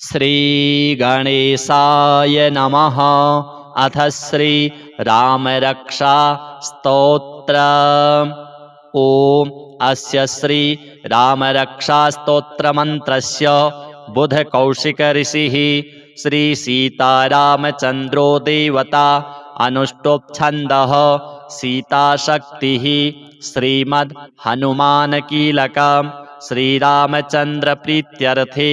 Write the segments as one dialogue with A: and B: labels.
A: श्रीगणेशाय नमः। अथ श्री रामरक्षा स्तोत्र। ओम अस्य श्री रामरक्षास्तोत्रमन्त्रस्य बुधकौशिक ऋषिः श्री सीतारामचन्द्रो देवता अनुष्टुप् सीताशक्तिः श्रीमद् हनुमान कीलकम् श्रीरामचन्द्र प्रीत्यर्थे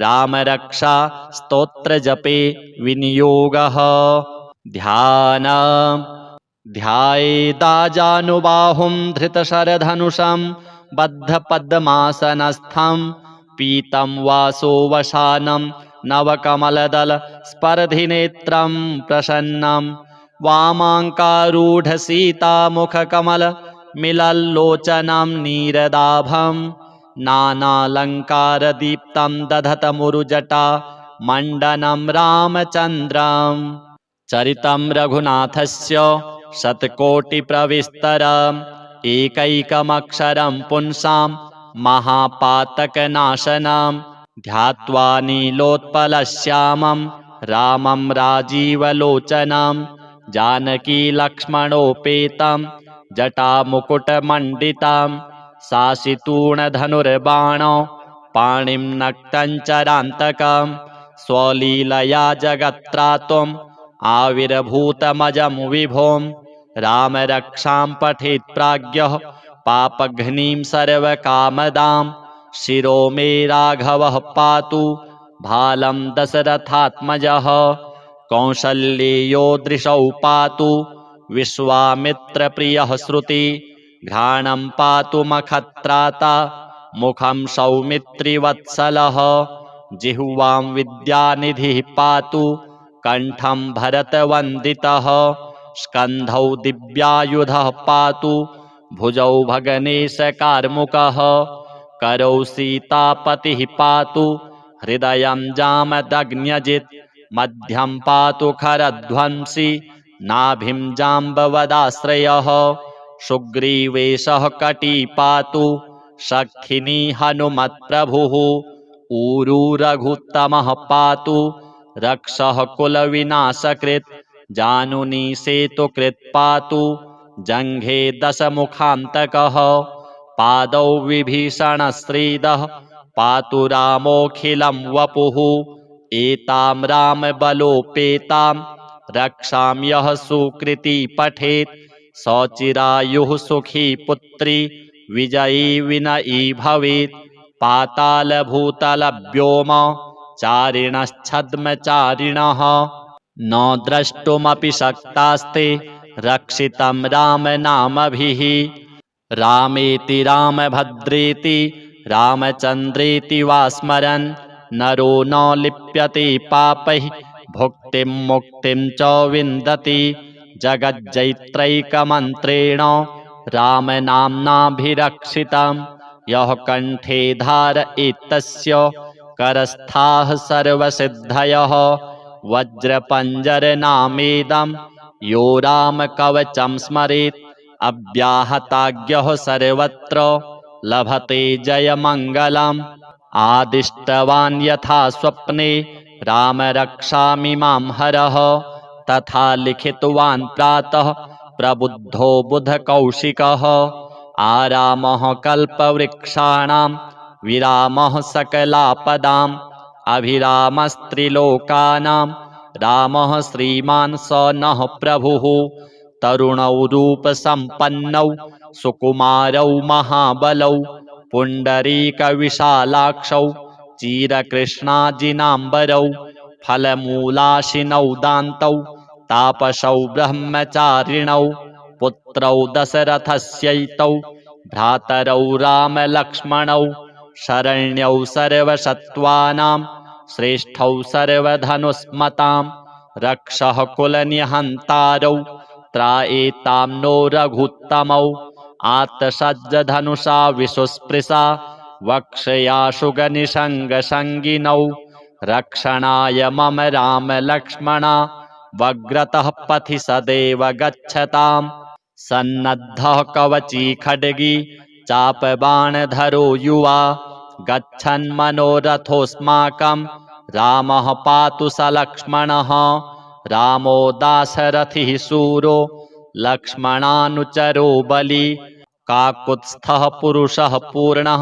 A: रामरक्षा स्तोत्र जपे विनियोगः। ध्यान ध्यायेदाजानुबाहुं धृतशरधनुषं बद्धपद्मासनस्थं पीतं वासोवशानं नवकमलदलस्पर्धिनेत्रं प्रसन्नं वामाङ्कारूढसीतामुखकमलमिलल्लोचनं नीरदाभं नानालङ्कारदीप्तं दधतमुरुजटा मण्डनं रामचन्द्रम्। चरितं रघुनाथस्य शतकोटिप्रविस्तरम् एकैकमक्षरं पुंसां महापातकनाशनं ध्यात्वा नीलोत्पलश्यामं रामं राजीवलोचनं जानकीलक्ष्मणोपेतं जटामुकुटमण्डितं सासितूणधनुर्बाणो पाणिं नक्तञ्चरान्तकं स्वलीलया जगत्त्रातुम् आविर्भूतमजं विभों रामरक्षां पठेत् प्राज्ञः पापघ्नीं सर्वकामदां शिरो मे राघवः पातु भालं दशरथात्मजः कौसल्येयो दृशौ पातु विश्वामित्रप्रियः श्रुति घ्राणं पातु मखत्राता मुखं सौमित्रिवत्सलः जिह्वां विद्यानिधिः पातु कंठं भरतवन्दितः स्कन्धौ दिव्यायुधः पातु भुजौ भगनेशकार्मुकः करौ सीतापतिः पातु हृदयं जामदग्न्यजित् मध्यं पातु खरध्वंसी नाभिं जाम्बवदाश्रयः सुग्रीवेशः कटी पातु शक्थिनी हनुमत्प्रभुः ऊरू रघुत्तमः पातु रक्षः कुलविनाशकृत् जानुनी सेतुकृत् पातु जङ्घे दशमुखान्तकः पादौ विभीषणश्रीदः पातु रामोऽखिलं वपुः एतां रामबलोपेतां रक्षां यः सुकृती पठेत् सचिरायुः सुखी पुत्री विजयी विनयी भवेत् पातालभूतलव्योम चारिणश्छद्मचारिणः न द्रष्टुमपि शक्तास्ते रक्षितं रामनामभिः रामेति रामभद्रेति रामचन्द्रेति वा स्मरन् नरो न लिप्यते पापैः भुक्तिं मुक्तिं च विन्दति जगज्जैत्रैकमन्त्रेण रामनाम्नाभिरक्षितं यः कण्ठे धारयेत्तस्य करस्थाः सर्वसिद्धयः वज्रपञ्जरनामेदं यो रामकवचं स्मरेत् अव्याहताज्ञः सर्वत्र लभते जयमङ्गलम् आदिष्टवान् यथा स्वप्ने रामरक्षामिमां हरः तथा लिखितवान् प्रातः प्रबुद्धो बुधकौशिकः आरामः कल्पवृक्षाणां विरामः सकलापदाम् अभिरामस्त्रिलोकानां रामः श्रीमान् स नः प्रभुः तरुणौ रूपसम्पन्नौ सुकुमारौ महाबलौ पुण्डरीकविशालाक्षौ चिरकृष्णाजिनाम्बरौ फलमूलाशिनौ दान्तौ तापसौ ब्रह्मचारिणौ पुत्रौ दशरथस्यैतौ भ्रातरौ रामलक्ष्मणौ शरण्यौ सर्वसत्त्वानां श्रेष्ठौ सर्वधनुष्मतां रक्षः कुलनिहन्तारौ त्रायेतां नो रघुत्तमौ आत्तसज्जधनुषा विशुस्पृशा वक्षयाशुगनिषङ्गसङ्गिनौ रक्षणाय मम रामलक्ष्मणा वग्रतः पथि सदैव गच्छताम् सन्नद्धः कवची खड्गी चापबाणधरो युवा गच्छन् मनोरथोऽस्माकं रामः पातु स लक्ष्मणः रामो दाशरथिः शूरो लक्ष्मणानुचरो बली काकुत्स्थः पुरुषः पूर्णः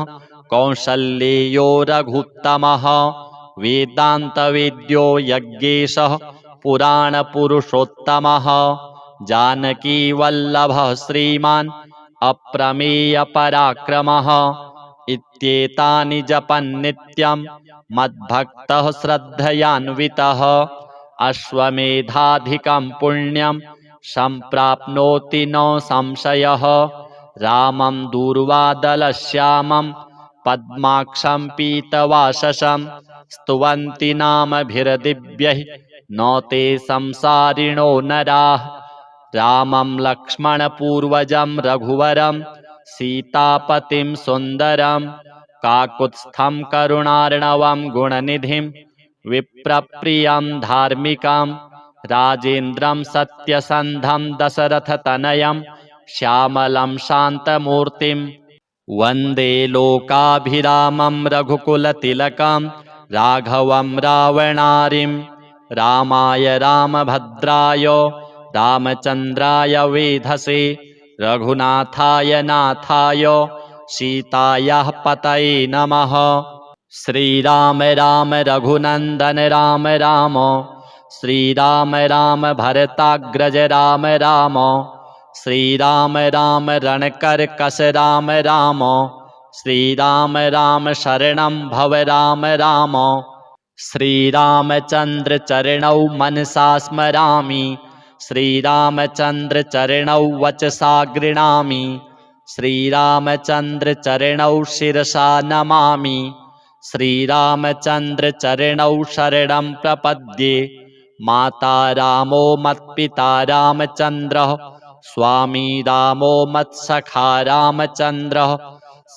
A: कौसल्येयो रघुत्तमः वेदान्तवेद्यो यज्ञेशः पुराणपुरुषोत्तमः जानकीवल्लभः श्रीमान् अप्रमेयपराक्रमः इत्येतानि जपन्नित्यं मद्भक्तः श्रद्धयान्वितः अश्वमेधाधिकं पुण्यं सम्प्राप्नोति न संशयः रामं दूर्वादलश्यामं पद्माक्षं पीतवाससं स्तुवन्ति नामभिर्दिव्यैः न ते संसारिणो नराः रामं लक्ष्मणपूर्वजं रघुवरं सीतापतिं सुन्दरं काकुत्स्थं करुणार्णवं गुणनिधिं विप्रप्रियं धार्मिकं राजेन्द्रं सत्यसन्धं दशरथतनयं श्यामलं शान्तमूर्तिं वन्दे लोकाभिरामं रघुकुलतिलकं राघवं रावणारिं रामाय रामभद्राय रामचन्द्राय वेधसे रघुनाथाय नाथाय सीतायाः पतये नमः। श्रीराम राम रघुनन्दन राम राम श्रीराम राम भरताग्रज राम राम श्रीराम राम रणकर्कश राम राम श्रीराम राम शरणं भव राम राम श्रीरामचन्द्र चरणौ मनसा स्मरामि श्रीरामचन्द्र चरणौ वचसा गृह्णामि श्रीरामचन्द्र चरणौ शिरसा नमामि श्रीरामचन्द्र चरणौ शरणं प्रपद्ये माता रामो मत्पिता रामचन्द्रः स्वामी रामो मत्सखा रामचन्द्रः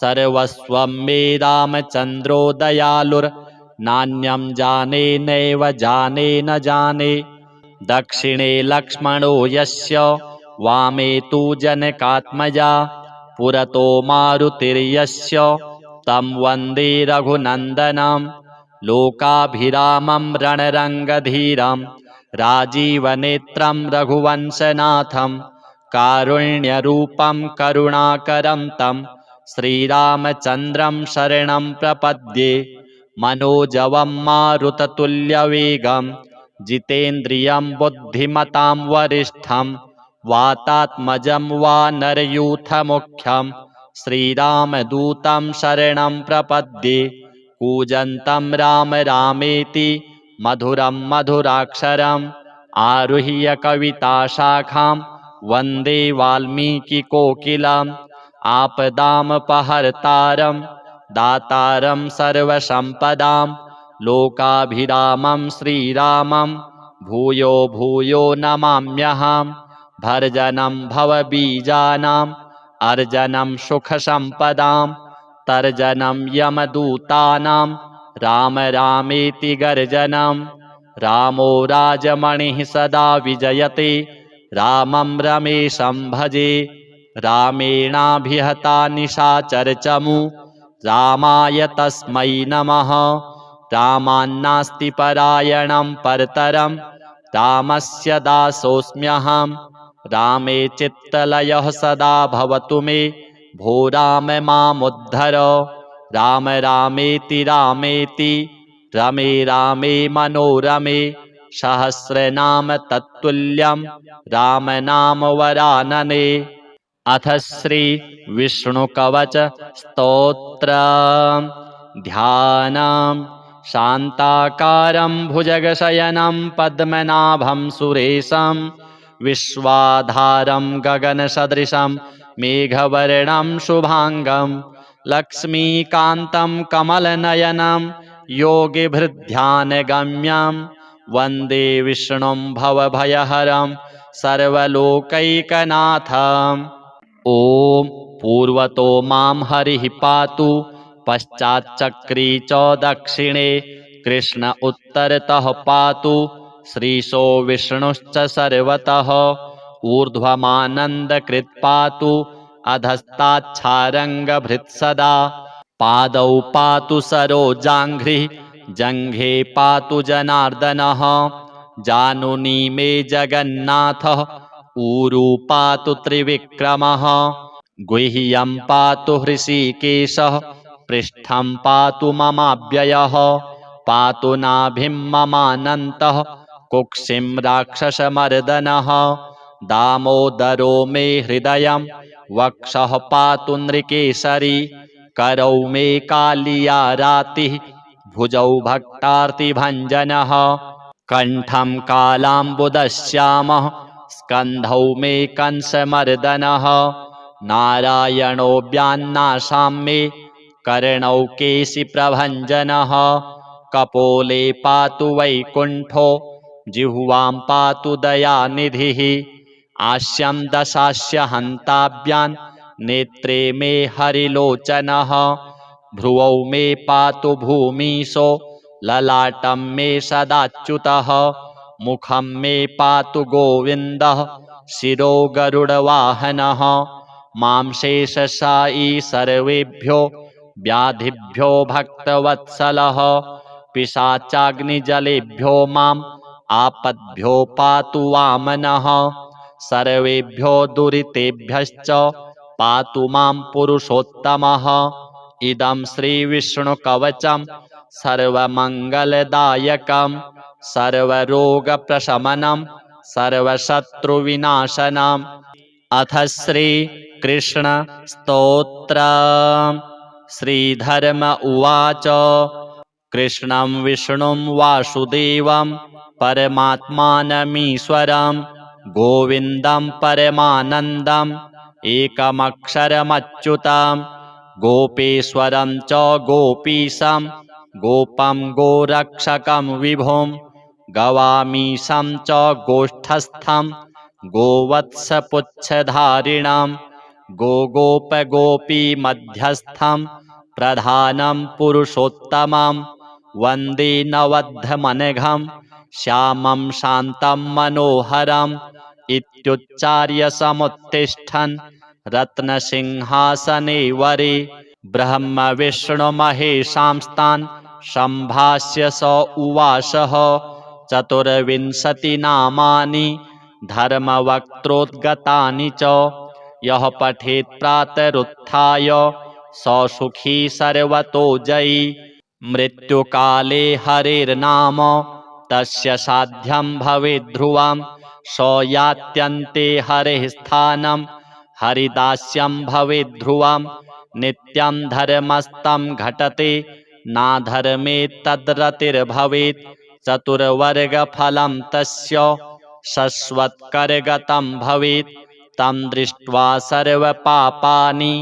A: सर्वस्वं मे रामचन्द्रो दयालुर्नान्यं जाने नैव जाने न जाने दक्षिणे लक्ष्मणो यस्य वामे तु जनकात्मजा पुरतो मारुतिर्यस्य तं वन्दे रघुनन्दनं लोकाभिरामं रणरङ्गधीरं राजीवनेत्रं रघुवंशनाथं कारुण्यरूपं करुणाकरं तं श्रीरामचन्द्रं शरणं प्रपद्ये मनोजवं मारुततुल्यवेगं जितेन्द्रियं बुद्धिमतां वरिष्ठं वातात्मजं वानरयूथमुख्यं श्रीरामदूतं शरणं प्रपद्ये कूजन्तं राम रामेति मधुरं मधुराक्षरम् आरुह्य कविताशाखां वन्दे वाल्मीकिकोकिलम् आपदामपहर्तारं दातारं सर्वसम्पदां लोकाभिरामं श्रीरामं भूयो भूयो नमाम्यहम् भर्जनं भवबीजानाम् अर्जनं सुखसम्पदां तर्जनं यमदूतानां राम रामेति गर्जनं रामो राजमणिः सदा विजयते रामं रमेशं भजे रामेणाभिहता निशाचरचमु रामाय तस्मै नमः रामान्नास्ति परायणं परतरं रामस्य दासोऽस्म्यहं रामे चित्तलयः सदा भवतु मे भो राम मामुद्धर राम रामेति रामेति रमे रामे मनोरमे सहस्रनाम तत्तुल्यं राम नाम वरानने। अथ श्री विष्णुकवच स्तोत्र ध्यानम् शान्ताकारं भुजगशयनं पद्मनाभं सुरेशं विश्वाधारं गगनसदृशं मेघवर्णं शुभांगं लक्ष्मीकान्तं कमलनयनं योगिभृध्यानगम्यं वन्दे विष्णुं भवभयहरं सर्वलोकैकनाथम्। ॐ पूर्वतो मां हरिः पातु पश्चाच्चक्री च दक्षिणे कृष्ण उत्तरतः पातु श्रीशो विष्णुश्च सर्वतः ऊर्ध्वमानन्दकृत् पातु अधस्ताच्छारङ्गभृत् सदा पादौ पातु सरोजाङ्घ्रिः जङ्घे पातु जनार्दनः जानुनी मे जगन्नाथः ऊरू पातु त्रिविक्रमः गुह्यं पातु हृषीकेशः पृष्ठं पातु ममाव्ययः पातु नाभिं ममानन्तः कुक्षिं राक्षसमर्दनः दामोदरो मे हृदयं वक्षः पातु नृकेसरी करौ मे कालिया रातिः भुजौ भक्तार्तिभञ्जनः कण्ठं कालाम्बुदश्यामः स्कन्धौ मे कंसमर्दनः नारायणो व्यान्नासां मे कर्णौ केशिप्रभञ्जनः कपोले पातु वैकुण्ठो जिह्वां पातु दयानिधिः आस्यं दशास्य हन्ताभ्यान् नेत्रे मे हरिलोचनः भ्रुवौ मे पातु भूमीशो ललाटं मे सदाच्युतः मुखं मे पातु गोविन्दः शिरो गरुडवाहनः मां शेषशायी सर्वेभ्यो व्याधिभ्यो भक्तवत्सलः पिशाचाग्निजलेभ्यो माम् आपद्भ्यो पातु वामनः सर्वेभ्यो दुरितेभ्यश्च पातु मां पुरुषोत्तमः इदं श्रीविष्णुकवचं सर्वमङ्गलदायकं सर्वरोगप्रशमनं सर्वशत्रुविनाशनम् अथ श्रीकृष्णस्तोत्रम् श्रीधर्म उवाच कृष्णं विष्णुं वासुदेवं परमात्मानमीश्वरं गोविन्दं परमानन्दम् एकमक्षरमच्युतं गोपेश्वरं च गोपीशं गोपं गोरक्षकं विभुं गवामीशं च गोष्ठस्थं गोवत्सपुच्छधारिणं गोगोपगोपीमध्यस्थं प्रधानं पुरुषोत्तमं वन्दे नवद्धमनघं श्यामं शान्तं मनोहरम् इत्युच्चार्य समुत्तिष्ठन् रत्नसिंहासने वरे ब्रह्म विष्णुमहेशांस्तान् सम्भाष्य स उवासः चतुर्विंशतिनामानि धर्मवक्त्रोद्गतानि च यः पठेत् प्रातरुत्थाय स सुखी सर्वतो जयी मृत्युकाले हरेर्नाम तस्य साध्यं भवेत् ध्रुवम् स यात्यन्ते हरेः स्थानं हरिदास्यं भवेत् ध्रुवम् नित्यं धर्मस्तं घटते नाधर्मे तद्रतिर्भवेत् चतुर्वर्गफलं तस्य शश्वत्करगतं भवेत् तं दृष्ट्वा सर्वपापानि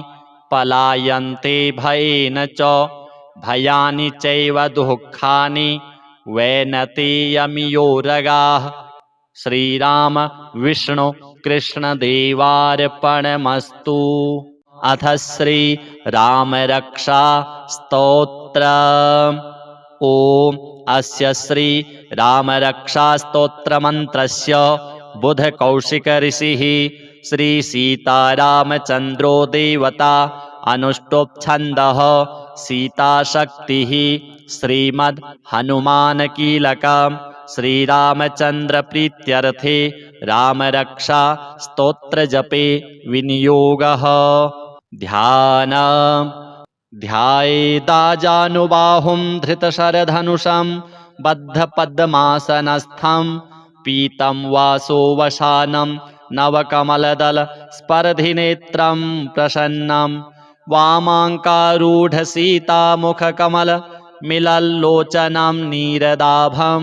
A: पलायन्ते भयेन च भयानि चैव दुःखानि वैनतेयमियोरगाः श्रीराम विष्णु कृष्णदेवार्पणमस्तु। अथ श्रीराम रक्षा स्तोत्रम् ॐ अस्य श्रीरामरक्षास्तोत्रमन्त्रस्य बुधकौशिकऋषिः श्रीसीतारामचन्द्रो देवता अनुष्टुप्छन्दः सीताशक्तिः श्रीमद् हनुमानकीलकम् श्रीरामचन्द्रप्रीत्यर्थे रामरक्षा स्तोत्रजपे विनियोगः। ध्यानम् ध्यायेदाजानुबाहुं धृतशरधनुषं बद्धपद्मासनस्थं पीतं वासोवसानं नवकमलदलस्पर्धिनेत्रं प्रसन्नं वामाङ्कारूढसीतामुखकमलमिलल्लोचनं नीरदाभं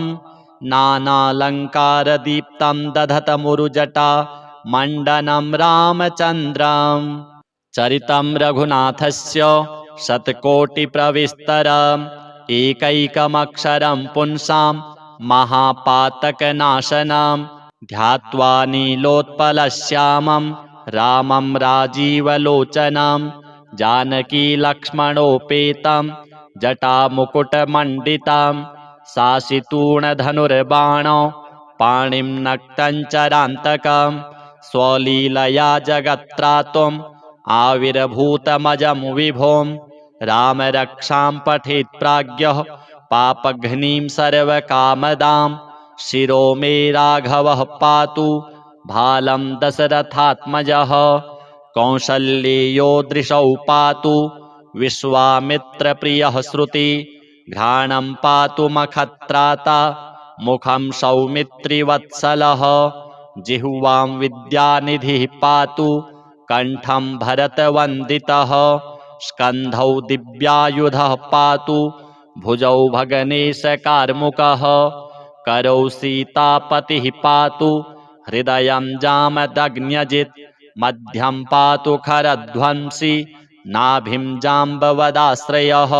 A: नानालङ्कारदीप्तं दधतमुरुजटा मण्डनं रामचन्द्रम् चरितं रघुनाथस्य शतकोटिप्रविस्तरम् एकैकमक्षरं पुंसां महापातकनाशनं ध्यात्वा नीलोत्पलश्यामं रामं राजीवलोचनं जानकीलक्ष्मणोपेतं जटामुकुटमण्डितं सासितूणधनुर्बाणो पाणिं नक्तञ्चरान्तकं स्वलीलया जगत्त्रातुम् आविर्भूतमजं विभुं रामरक्षां पठेत् प्राज्ञः पापघ्नीं सर्वकामदां शिरो मे राघवः पातु भालं दशरथात्मजः कौसल्येयो दृशौ पातु विश्वामित्रप्रियः श्रुति घ्राणं पातु मखत्राता मुखं सौमित्रिवत्सलः जिह्वां विद्यानिधिः पातु कण्ठं भरतवन्दितः स्कन्धौ दिव्यायुधः पातु भुजौ भगनेशकार्मुकः करौ सीतापतिः पातु हृदयं जामदग्न्यजित् मध्यं पातु खरध्वंसी नाभिं जाम्बवदाश्रयः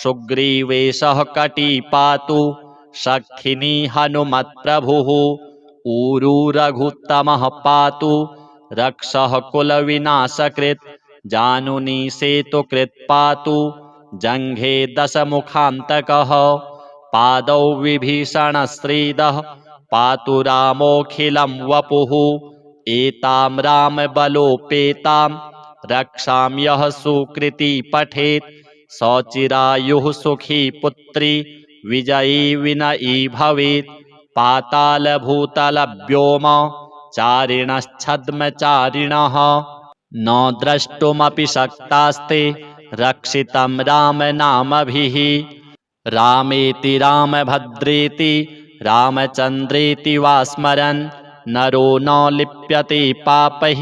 A: सुग्रीवेशः कटी पातु सखिनी हनुमत्प्रभुः ऊरू रघुत्तमः पातु रक्षः कुलविनाशकृत् जानुनी सेतुकृत् पातु जङ्घे दशमुखान्तकः पादौ विभीषणश्रीदः पातु रामोऽखिलं वपुः एतां रामबलोपेतां रक्षां यः सुकृती पठेत् सचिरायुः सुखी पुत्री विजयी विनयी भवेत् पातालभूतलव्योम चारिणश्छद्मचारिणः न द्रष्टुमपि शक्तास्ते रक्षितं रामनामभिः रामेति रामभद्रेति रामचन्द्रेति वा स्मरन् नरो न लिप्यते पापैः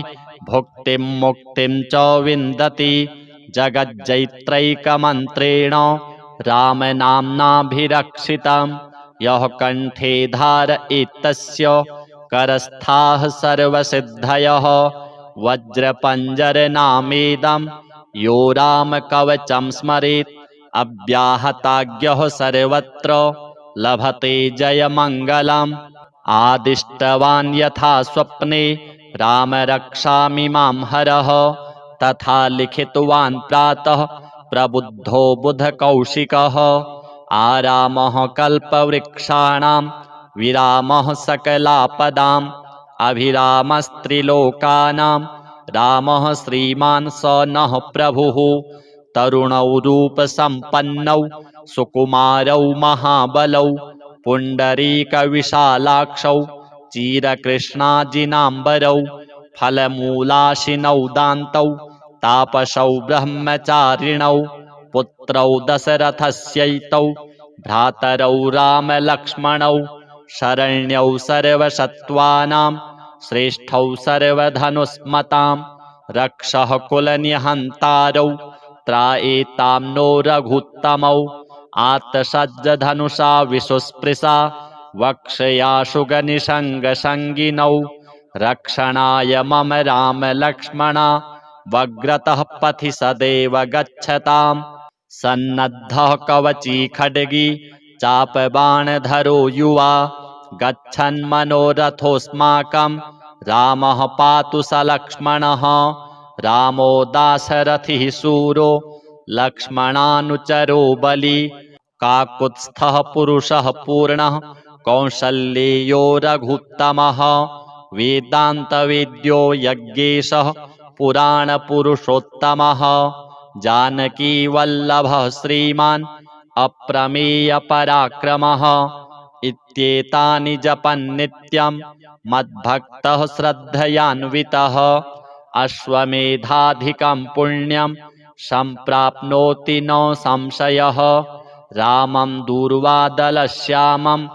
A: भुक्तिं मुक्तिं च विन्दति जगज्जैत्रैकमन्त्रेण रामनाम्नाभिरक्षितं यः कण्ठे धारयेत्तस्य करस्थाः सर्वसिद्धयः वज्रपञ्जरनामेदं यो रामकवचं स्मरेत् अव्याहताज्ञः सर्वत्र लभते जयमङ्गलम् आदिष्टवान् यथा स्वप्ने राम रक्षामि मां हरः तथा लिखितवान् प्रातः प्रबुद्धो बुधकौशिकः आरामः कल्पवृक्षाणां विरामः सकलापदाम् अभिरामस्त्रिलोकानां रामः श्रीमान् स नः प्रभुः तरुणौ रूपसम्पन्नौ सुकुमारौ महाबलौ पुण्डरीकविशालाक्षौ चिरकृष्णाजिनाम्बरौ फलमूलाशिनौ दान्तौ तापसौ ब्रह्मचारिणौ पुत्रौ दशरथस्यैतौ भ्रातरौ रामलक्ष्मणौ शरण्यौ सर्वसत्त्वानां श्रेष्ठौ सर्वधनुष्मतां रक्षः कुलनिहन्तारौ त्रायेतां नो रघुत्तमौ आत्तसज्जधनुषा विशुस्पृशा वक्षयाशुगनिषङ्गसङ्गिनौ रक्षणाय मम रामलक्ष्मणा वग्रतः पथि सदैव गच्छताम् सन्नद्धः कवची खड्गी चापबाणधरो युवा गच्छन्मनोरथोऽस्माकं रामः पातु स लक्ष्मणः रामो दाशरथिः शूरो लक्ष्मणानुचरो बली काकुत्स्थः पुरुषः पूर्णः कौसल्येयो रघुत्तमः वेदान्तवेद्यो यज्ञेशः पुराणपुरुषोत्तमः जानकीवल्लभः श्रीमान् अप्रमेयपराक्रमः इत्येतानि जपन्नित्यं मद्भक्तः श्रद्धयान्वितः अश्वमेधाधिकं पुण्यं सम्प्राप्नोति न संशयः रामं दूर्वादलश्यामं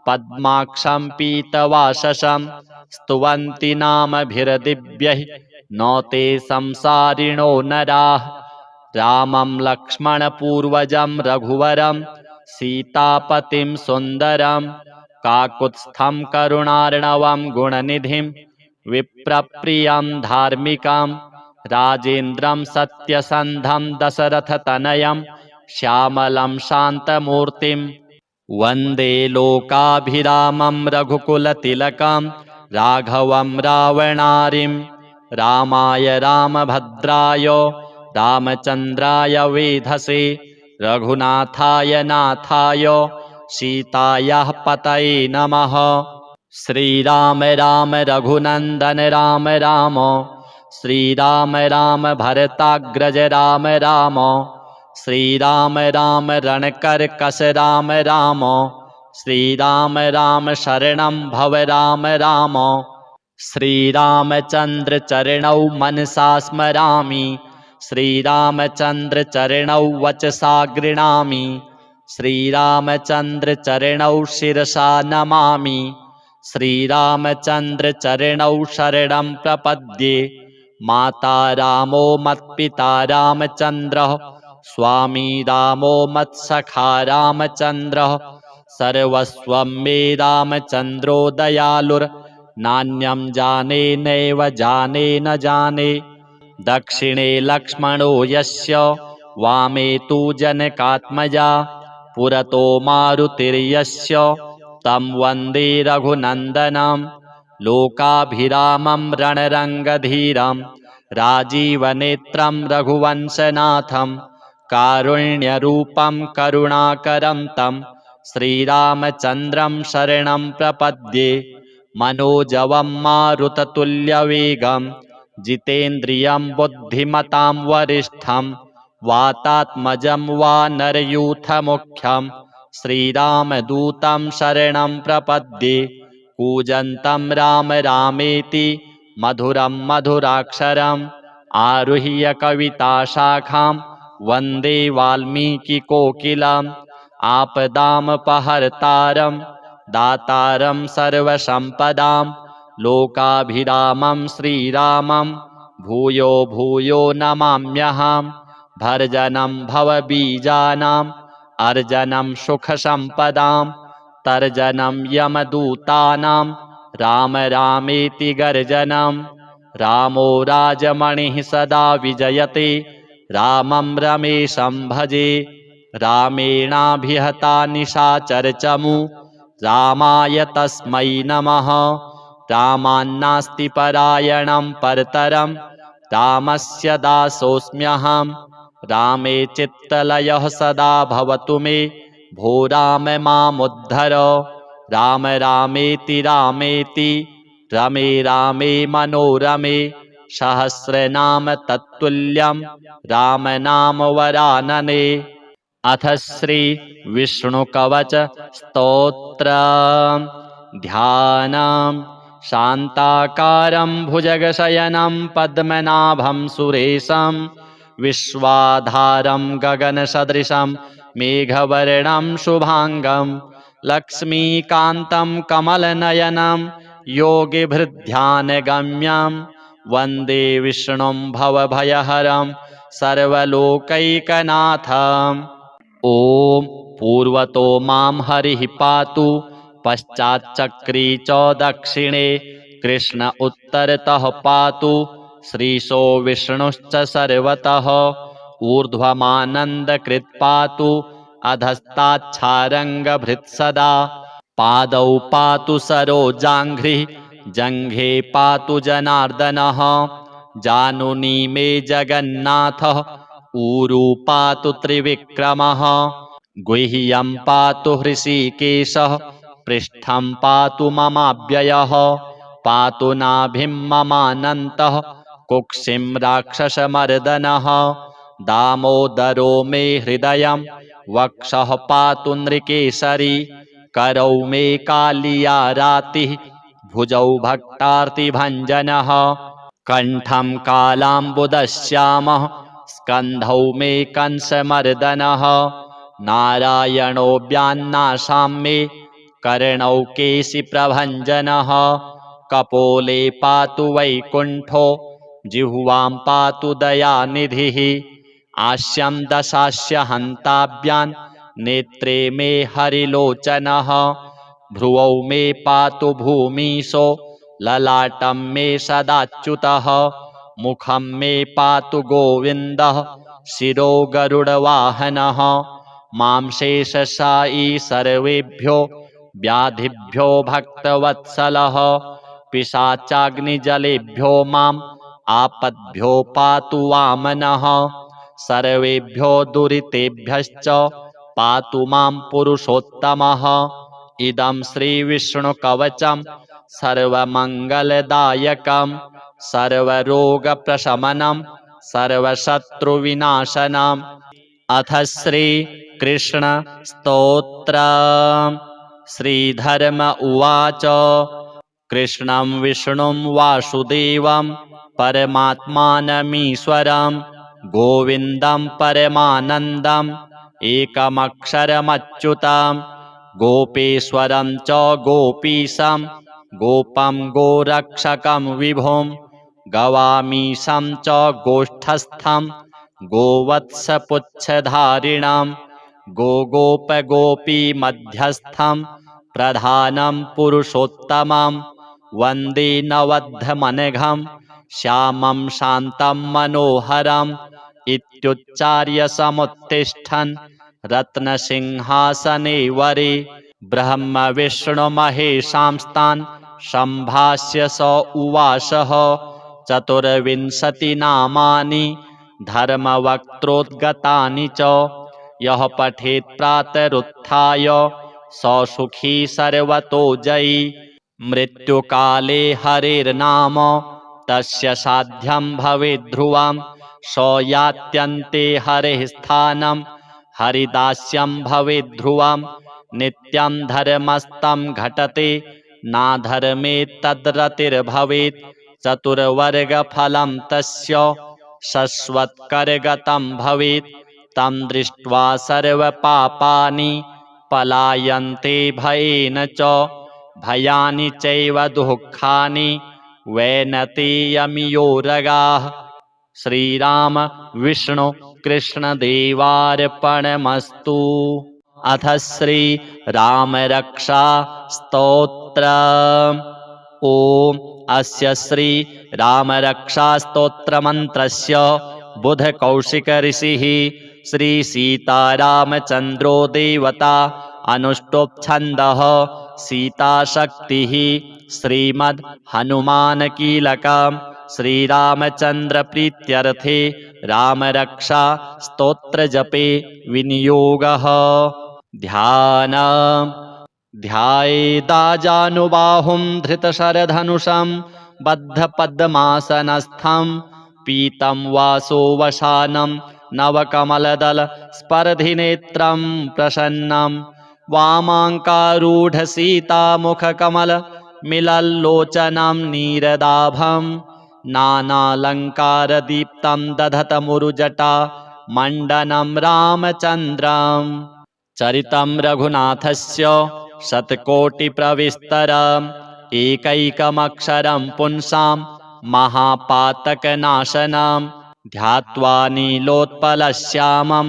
A: पद्माक्षं पीतवाससं स्तुवन्ति नामभिर्दिव्यैः न ते संसारिणो नराः रामं लक्ष्मणपूर्वजं रघुवरं सीतापतिं सुन्दरं काकुत्स्थं करुणार्णवं गुणनिधिं विप्रप्रियं धार्मिकं राजेन्द्रं सत्यसन्धं दशरथतनयं श्यामलं शान्तमूर्तिं वन्दे लोकाभिरामं रघुकुलतिलकं राघवं रावणारिं रामाय रामभद्राय रामचन्द्राय वेधसे रघुनाथाय नाथाय सीतायाः पतये नमः। श्रीराम राम रघुनन्दन राम राम श्रीराम राम भरताग्रज राम राम श्रीराम राम रणकर्कश राम राम। श्रीराम राम शरणं भव राम राम। श्रीरामचन्द्र चरणौ मनसा स्मरामि। श्रीरामचन्द्र चरणौ वचसा गृह्णामि। श्रीरामचन्द्र चरणौ शिरसा नमामि। श्रीरामचन्द्र चरणौ शरणं प्रपद्ये। माता रामो मत्पिता रामचन्द्रः। स्वामी रामो मत्सखा रामचन्द्रः। सर्वस्वं मे रामचन्द्रो दयालुर्। नान्यं जाने नैव जाने न जाने। दक्षिणे लक्ष्मणो यस्य वामे तु जनकात्मजा। पुरतो मारुतिर्यस्य तं वन्दे रघुनन्दनं। लोकाभिरामं रणरङ्गधीरं राजीवनेत्रं रघुवंशनाथं। कारुण्यरूपं करुणाकरं तं श्रीरामचन्द्रं शरणं प्रपद्ये। मनोजवं मारुततुल्यवेगं जितेन्द्रियं बुद्धिमतां वरिष्ठं। वातात्मजं वानरयूथमुख्यं श्रीरामदूतं शरणं प्रपद्ये। कूजन्तं राम रामेति मधुरं मधुराक्षरम्। आरुह्य कविताशाखां वन्दे वाल्मीकिकोकिलम्। आपदामपहर्तारं दातारं सर्वसम्पदां। लोकाभिरामं श्रीरामं भूयो भूयो नमाम्यहम्। भर्जनं भवबीजानाम् अर्जनं सुखसम्पदां। तर्जनं यमदूतानां राम रामेति गर्जनं। रामो राजमणिः सदा विजयते रामं रमेशं भजे। रामेणाभिहता निशाचरचमू रामाय तस्मै नमः। रामान्नास्ति परायणं परतरं रामस्य दासोऽस्म्यहम्। रामे चित्तलयः सदा भवतु मे भो राम मामुद्धर। राम रामेति रामेति रमे रामे मनोरमे। सहस्रनाम तत्तुल्यं राम नाम वरानने। अथ श्री विष्णुकवच स्तोत्रम्। ध्यानम्। शान्ताकारं भुजगशयनं पद्मनाभं सुरेशं। विश्वाधारं गगनसदृशं मेघवर्णं शुभांगं। लक्ष्मीकान्तं कमलनयनं योगिभिर्ध्यानगम्यं। वन्दे विष्णुं भवभयहरं सर्वलोकैकनाथम्। ॐ पूर्वतो मां हरिः पातु पश्चाच्चक्री च दक्षिणे। कृष्ण उत्तरतः पातु श्रीशो विष्णुश्च सर्वतः। ऊर्ध्वमानन्दकृत् पातु अधस्ताच्छारङ्गभृत् सदा। पादौ पातु सरोजाङ्घ्रिः जङ्घे पातु जनार्दनः। जानुनी मे जगन्नाथः ऊरू पातु त्रिविक्रमः। गुह्यं पातु हृषीकेशः पृष्ठं पातु ममाव्ययः। पातु नाभिं ममानन्तः कुक्षिं राक्षसमर्दनः। दामोदरो मे हृदयं वक्षः पातु नृकेसरी। करौ मे कालिया रातिः भुजौ भक्तार्तिभञ्जनः। कण्ठं कालाम्बुदश्यामः स्कन्धौ मे कंसमर्दनः। नारायणो व्यान्नासां मे कर्णौ केशिप्रभञ्जनः। कपोले पातु वैकुण्ठो जिह्वां पातु दयानिधिः। आस्यं दशास्य हन्ताभ्यां नेत्रे मे हरिलोचनः। भ्रुवौ मे पातु भूमीशो ललाटं मे सदाच्युतः। मुखं मे पातु गोविन्दः शिरो गरुडवाहनः। मां शेषशायी सर्वेभ्यो व्याधिभ्यो भक्तवत्सलः। पिशाचाग्निजलेभ्यो माम् आपद्भ्यो पातु वामनः। सर्वेभ्यो दुरितेभ्यश्च पातु मां पुरुषोत्तमः। इदं श्रीविष्णुकवचं सर्वमङ्गलदायकं सर्वरोगप्रशमनं सर्वशत्रुविनाशनम्। अथ श्री कृष्ण स्तोत्र। श्रीधर्म उवाच। कृष्णं विष्णुं वासुदेवं परमात्मानमीश्वरं गोविन्दं परमानन्दम् एकमक्षरमच्युतं गोपेश्वरं च गोपीशं गोपं गोरक्षकं विभुं गवामीशं च गोष्ठस्थं गोवत्सपुच्छधारिणां गोगोपगोपी मध्यस्थं प्रधानं पुरुषोत्तमं वन्दे नवद्धमनघं श्यामं शान्तं मनोहरम् इत्युच्चार्य समुत्तिष्ठन् रत्नसिंहासने वरे ब्रह्म विष्णुमहेशांस्तान् सम्भाष्य स उवासः चतुर्विंशतिनामानि धर्मवक्त्रोद्गतानि च यः पठेत् प्रातरुत्थाय स सुखी सर्वतो जयी मृत्युकाले हरेर्नाम तस्य साध्यं भवेत् ध्रुवं स यात्यन्ते हरेः स्थानं हरिदास्यं भवेत् ध्रुवं नित्यं धर्मस्तं घटते नाधर्मे तद्रतिर्भवेत् चतुर्वर्गफलं तस्य शश्वत्करगतं भवेत् तं दृष्ट्वा सर्वपापानि पलायन्ते भयेन च भयानि चैव दुःखानि वैनतेयमियोरगाः। श्रीराम विष्णु कृष्णदेवार्पणमस्तु। अथ श्री राम रक्षा स्तोत्र। ओम अस्य श्री राम रक्षा स्तोत्र मंत्रस्य बुध कौशिक ऋषिः श्री सीतारामचंद्रो देवता अनुष्टुप् छन्दः सीताशक्तिः श्रीमद् हनुमान कीलकं श्रीरामचंद्र प्रीत्यर्थे रामरक्षा स्तोत्र जपे विनियोगः। ध्यान ध्यायेदाजानुबाहुं धृतशरधनुषं बद्धपद्मासनस्थं पीतं वासोवसानं नवकमलदलस्पर्धिनेत्रं प्रसन्नं वामाङ्कारूढसीतामुखकमलमिलल्लोचनं नीरदाभं नानालङ्कारदीप्तं दधतमुरुजटा मण्डनं रामचन्द्रम् चरितं रघुनाथस्य शतकोटिप्रविस्तरम् एकैकमक्षरं पुंसां महापातकनाशनं ध्यात्वा नीलोत्पलश्यामं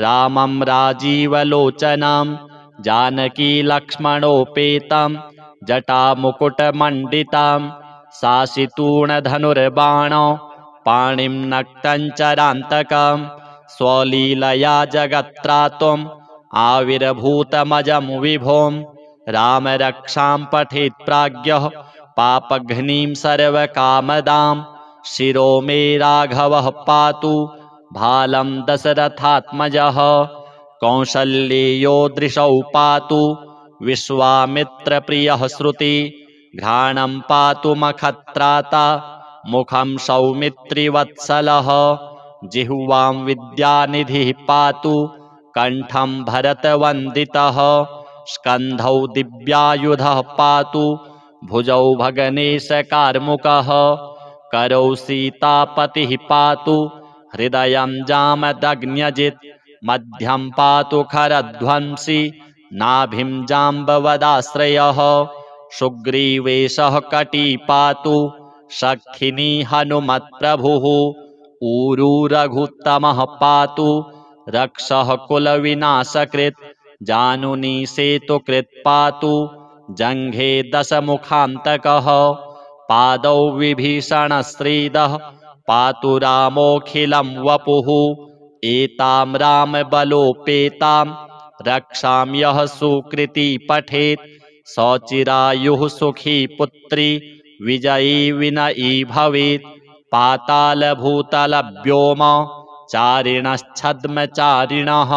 A: रामं राजीवलोचनं जानकीलक्ष्मणोपेतं जटामुकुटमण्डितं सासितूणधनुर्बाणो पाणिं नक्तं चरान्तकं स्वलीलया जगत्त्रातुम् आविर्भूतमजं विभुं रामरक्षां पठेत् प्राज्ञः पापघ्नीं सर्वकामदां शिरो मे राघवः पातु भालं दशरथात्मजः कौसल्येयो दृशौ पातु विश्वामित्रप्रियः श्रुति घ्राणं पातु मखत्राता मुखं सौमित्रिवत्सलः जिह्वां विद्यानिधिः पातु कंठं भरतवन्दितः स्कन्धौ दिव्यायुधः पातु भुजौ भगनेशकार्मुकः करौ सीतापतिः पातु हृदयं जामदग्न्यजित् मध्यं पातु खरध्वंसी नाभिं जाम्बवदाश्रयः सुग्रीवेशः कटी पातु शक्थिनी हनुमत्प्रभुः ऊरू रघुत्तमः पातु रक्षः कुलविनाशकृत् जानुनी सेतुकृत् पातु जङ्घे दशमुखान्तकः पादौ विभीषणश्रीदः पातु रामोऽखिलं वपुः एतां रामबलोपेतां रक्षां यः सुकृती पठेत् सचिरायुः सुखी पुत्री विजयी विनयी भवेत् पातालभूतलव्योम चारिणश्छद्मचारिणः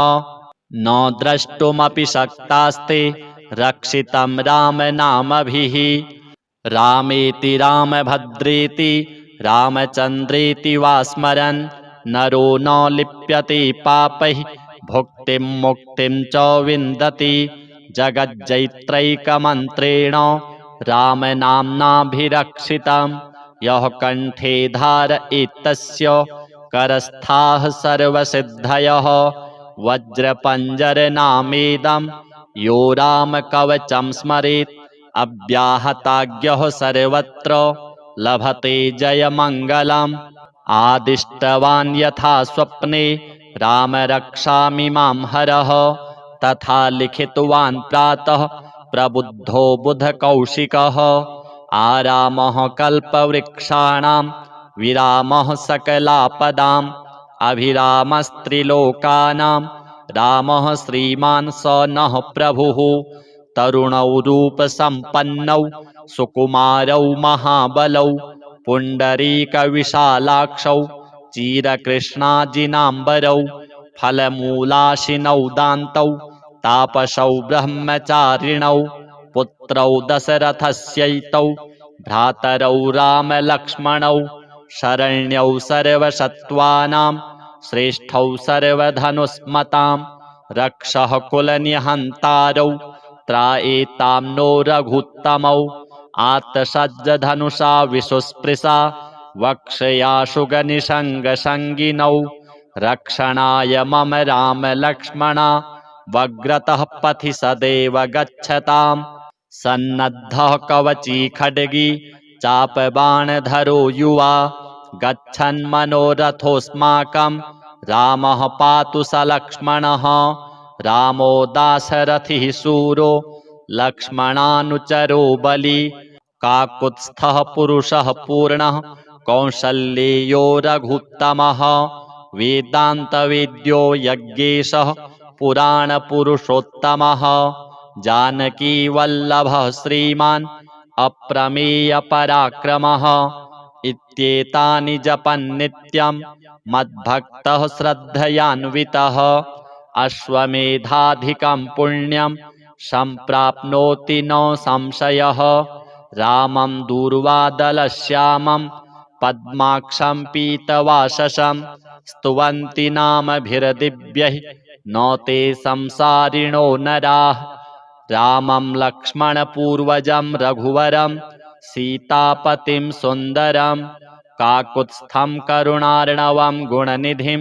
A: न द्रष्टुमपि शक्तास्ते रक्षितं रामनामभिः रामेति रामभद्रेति रामचन्द्रेति वा स्मरन् नरो न लिप्यते पापैः भुक्तिं मुक्तिं च विन्दति जगज्जैत्रैकमन्त्रेण रामनाम्नाभिरक्षितं यः कण्ठे धारयेत्तस्य करस्थाः सर्वसिद्धयः वज्रपञ्जरनामेदं यो रामकवचं स्मरेत् अव्याहताज्ञः सर्वत्र लभते जयमङ्गलम् आदिष्टवान् यथा स्वप्ने राम रक्षामि मां हरः तथा लिखितवान् प्रातः प्रबुद्धो बुधकौशिकः आरामः कल्पवृक्षाणां विरामः सकलापदाम् अभिरामस्त्रिलोकानां रामः श्रीमान् स नः प्रभुः तरुणौ रूपसम्पन्नौ सुकुमारौ महाबलौ पुण्डरीकविशालाक्षौ चिरकृष्णाजिनाम्बरौ फलमूलाशिनौ दान्तौ तापसौ ब्रह्मचारिणौ पुत्रौ दशरथस्यैतौ भ्रातरौ रामलक्ष्मणौ शरण्यौ सर्वसत्त्वानां श्रेष्ठौ सर्वधनुष्मतां रक्षः कुलनिहन्तारौ त्रायेतां नो रघुत्तमौ आत्सज्जधनुषा विशुस्पृशा वक्षयाशुगनिषङ्गसङ्गिनौ रक्षणाय मम रामलक्ष्मणा वग्रतः पथि सदैव गच्छताम् सन्नद्धः कवची खड्गी चापबाणधरो युवा गच्छन्मनोरथोऽस्माकं रामः पातु स लक्ष्मणः रामो दाशरथिः शूरो लक्ष्मणानुचरो बली काकुत्स्थः पुरुषः पूर्णः कौसल्येयो रघुत्तमः वेदान्तवेद्यो यज्ञेशः पुराणपुरुषोत्तमः जानकीवल्लभः श्रीमान् अप्रमेयपराक्रमः इत्येतानि जपन्नित्यं मद्भक्तः श्रद्धयान्वितः अश्वमेधाधिकं पुण्यं सम्प्राप्नोति न संशयः रामं दूर्वादलश्यामं पद्माक्षं पीतवाससं स्तुवन्ति नामभिर्दिव्यैः न ते संसारिणो नराः रामं लक्ष्मणपूर्वजं रघुवरं सीतापतिं सुन्दरं काकुत्स्थं करुणार्णवं गुणनिधिं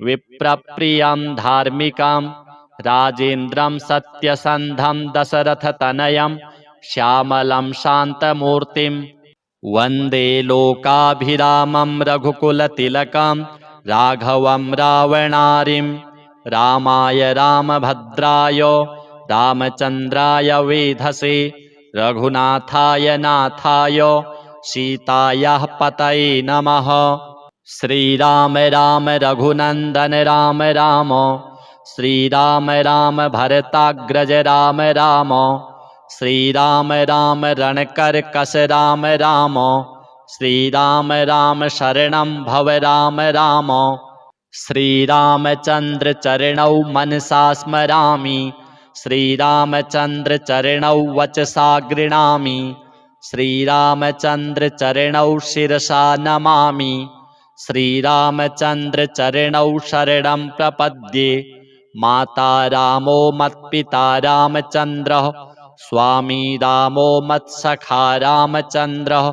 A: विप्रप्रियं धार्मिकं राजेन्द्रं सत्यसन्धं दशरथतनयं श्यामलं शान्तमूर्तिं वन्दे लोकाभिरामं रघुकुलतिलकं राघवं रावणारिं रामाय रामभद्राय रामचन्द्राय वेधसे रघुनाथाय नाथाय सीतायाः पतये नमः। श्रीराम राम रघुनन्दन राम राम श्रीराम राम भरताग्रज राम राम श्रीराम राम रणकर्कश राम राम श्रीराम राम शरणं भव राम राम श्रीरामचन्द्र चरणौ मनसा स्मरामि श्रीरामचन्द्र चरणौ वचसा गृह्णामि श्रीरामचन्द्र चरणौ शिरसा नमामि श्रीरामचन्द्र चरणौ शरणं प्रपद्ये माता रामो मत्पिता रामचन्द्रः स्वामी रामो मत्सखा रामचन्द्रः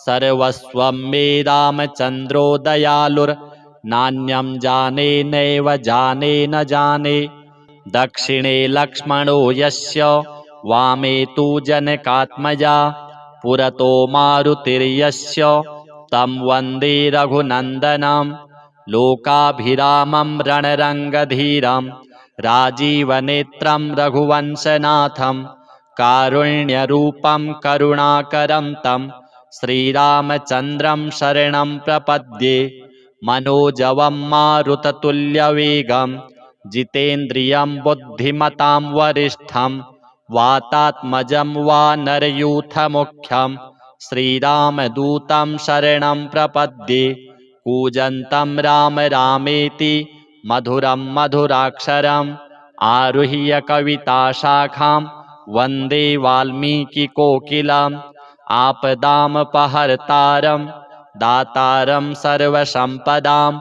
A: सर्वस्वं मे रामचन्द्रो दयालुर्नान्यं जाने नैव जाने न जाने दक्षिणे लक्ष्मणो यस्य वामे तु जनकात्मजा पुरतो मारुतिर्यस्य तं वन्दे रघुनन्दनं लोकाभिरामं रणरङ्गधीरं राजीवनेत्रं रघुवंशनाथं कारुण्यरूपं करुणाकरं तं श्रीरामचन्द्रं शरणं प्रपद्ये मनोजवं मारुततुल्यवेगं जितेन्द्रियं बुद्धिमतां वरिष्ठं वातात्मजं वानरयूथमुख्यं श्रीरामदूतं शरणं प्रपद्ये कूजन्तं राम रामेति मधुरं मधुराक्षरम् आरुह्य कविताशाखां वन्दे वाल्मीकिकोकिलम् आपदामपहर्तारं दातारं सर्वसम्पदां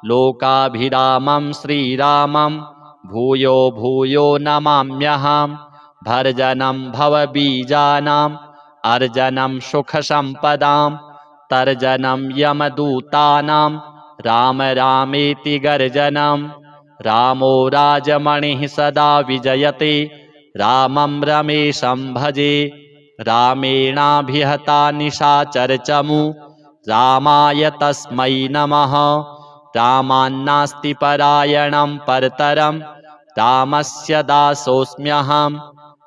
A: लोकाभिरामं श्रीरामं भूयो भूयो नमाम्यहम् भर्जनं भवबीजानाम् अर्जनं सुखसम्पदां तर्जनं यमदूतानां राम रामेति गर्जनं रामो राजमणिः सदा विजयते रामं रमेशं भजे रामेणाभिहता निशाचरचमु रामाय तस्मै नमः रामान्नास्ति परायणं परतरं रामस्य दासोऽस्म्यहम्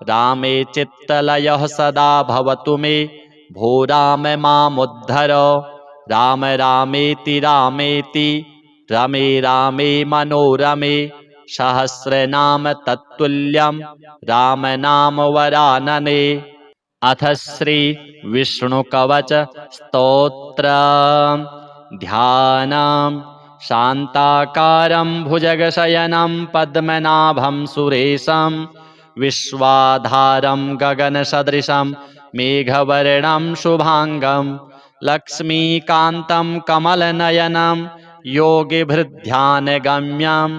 A: रामे चित्तलयः सदा भवतु मे भो राम मामुद्धर राम रामेति रामेति रमे रामे मनोरमे सहस्रनाम तत्तुल्यं राम नाम वरानने। अथ श्री विष्णुकवच स्तोत्र ध्यानम् शान्ताकारं भुजगशयनं पद्मनाभं सुरेशं विश्वाधारं गगनसदृशं मेघवर्णं शुभांगं लक्ष्मीकान्तं कमलनयनं योगिभिर्ध्यानगम्यं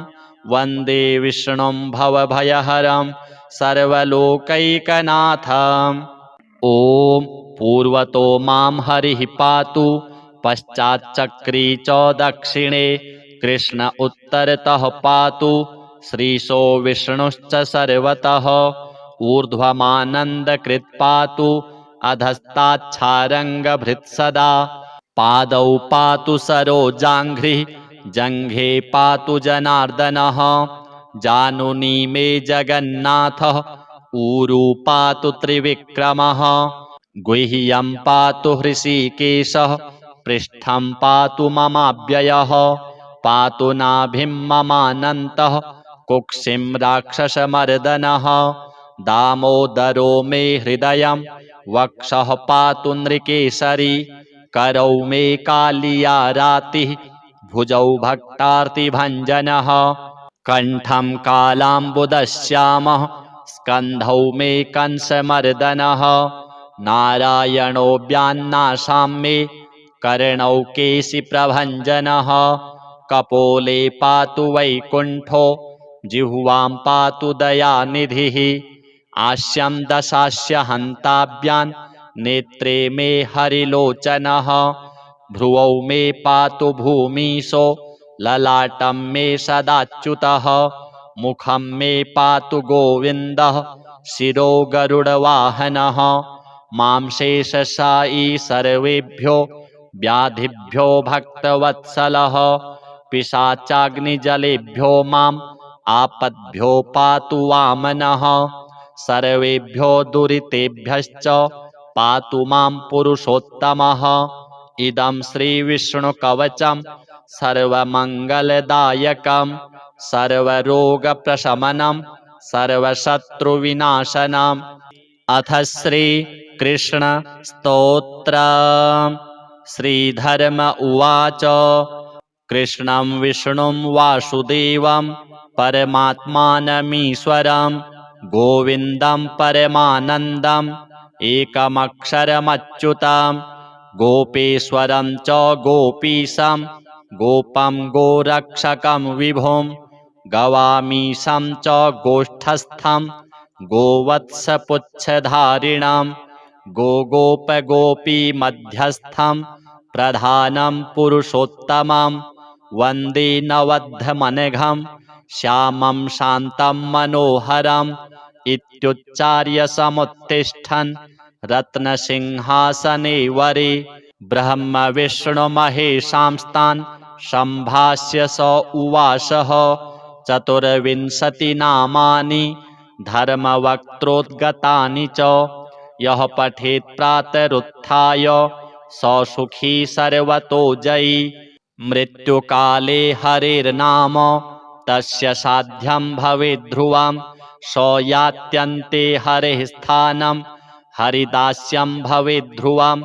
A: वन्दे विष्णुं भवभयहरं सर्वलोकैकनाथम्। ॐ पूर्वतो मां हरिः पातु पश्चाच्चक्री च दक्षिणे कृष्ण उत्तरतः पातु श्रीशो विष्णुश्च सर्वतः ऊर्ध्वमानन्दकृत् पातु अधस्ताच्छारङ्गभृत् सदा पादौ पातु सरोजाङ्घ्रिः जङ्घे पातु जनार्दनः जानुनी मे जगन्नाथः ऊरू पातु त्रिविक्रमः गुह्यं पातु हृषीकेशः पृष्ठं पातु ममाव्ययः पातु नाभिं ममानन्तः कुक्षिं राक्षसमर्दनः दामोदरो मे हृदयं वक्षः पातु नृकेसरी करौ मे कालिया रातिः भुजौ भक्तार्तिभञ्जनः कण्ठं कालाम्बुदश्यामः स्कन्धौ मे कंसमर्दनः नारायणो व्यान्नासां मे कर्णौ केशिप्रभञ्जनः कपोले पातु वैकुण्ठो जिह्वां पातु दयानिधिः आस्यं दशास्य हन्ताभ्यां नेत्रे मे हरिलोचनः भ्रुवौ मे पातु भूमीशो ललाटं मे सदाच्युतः मुखं मे पातु गोविन्दः शिरो गरुडवाहनः मां शेषशायी सर्वेभ्यो व्याधिभ्यो भक्तवत्सलः पिशाचाग्निजलेभ्यो माम् आपद्भ्यो पातु वामनः सर्वेभ्यो दुरितेभ्यश्च पातु मां पुरुषोत्तमः इदं श्रीविष्णुकवचं सर्वमङ्गलदायकं सर्वरोगप्रशमनं सर्वशत्रुविनाशनम्। अथ श्रीकृष्णस्तोत्रम्। श्रीधर्म उवाच कृष्णं विष्णुं वासुदेवं परमात्मानमीश्वरं गोविन्दं परमानन्दम् एकमक्षरमच्युतं गोपेश्वरं च गोपीशं गोपं गोरक्षकं विभुं गवामीशं च गोष्ठस्थं गोवत्सपुच्छधारिणं गोगोपगोपीमध्यस्थं प्रधानं पुरुषोत्तमं वन्दे नवद्धमनघं श्यामं शान्तं मनोहरम् इत्युच्चार्य समुत्तिष्ठन् रत्नसिंहासने वरे ब्रह्म विष्णुमहेशांस्तान् सम्भाष्य स उवासः चतुर्विंशतिनामानि धर्मवक्त्रोद्गतानि च यः पठेत् प्रातरुत्थाय स सुखी सर्वतो जयी मृत्युकाले हरेर्नाम तस्य साध्यं भवेत् ध्रुवं स यात्यन्ते हरेः स्थानं हरिदास्यं भवेत् ध्रुवं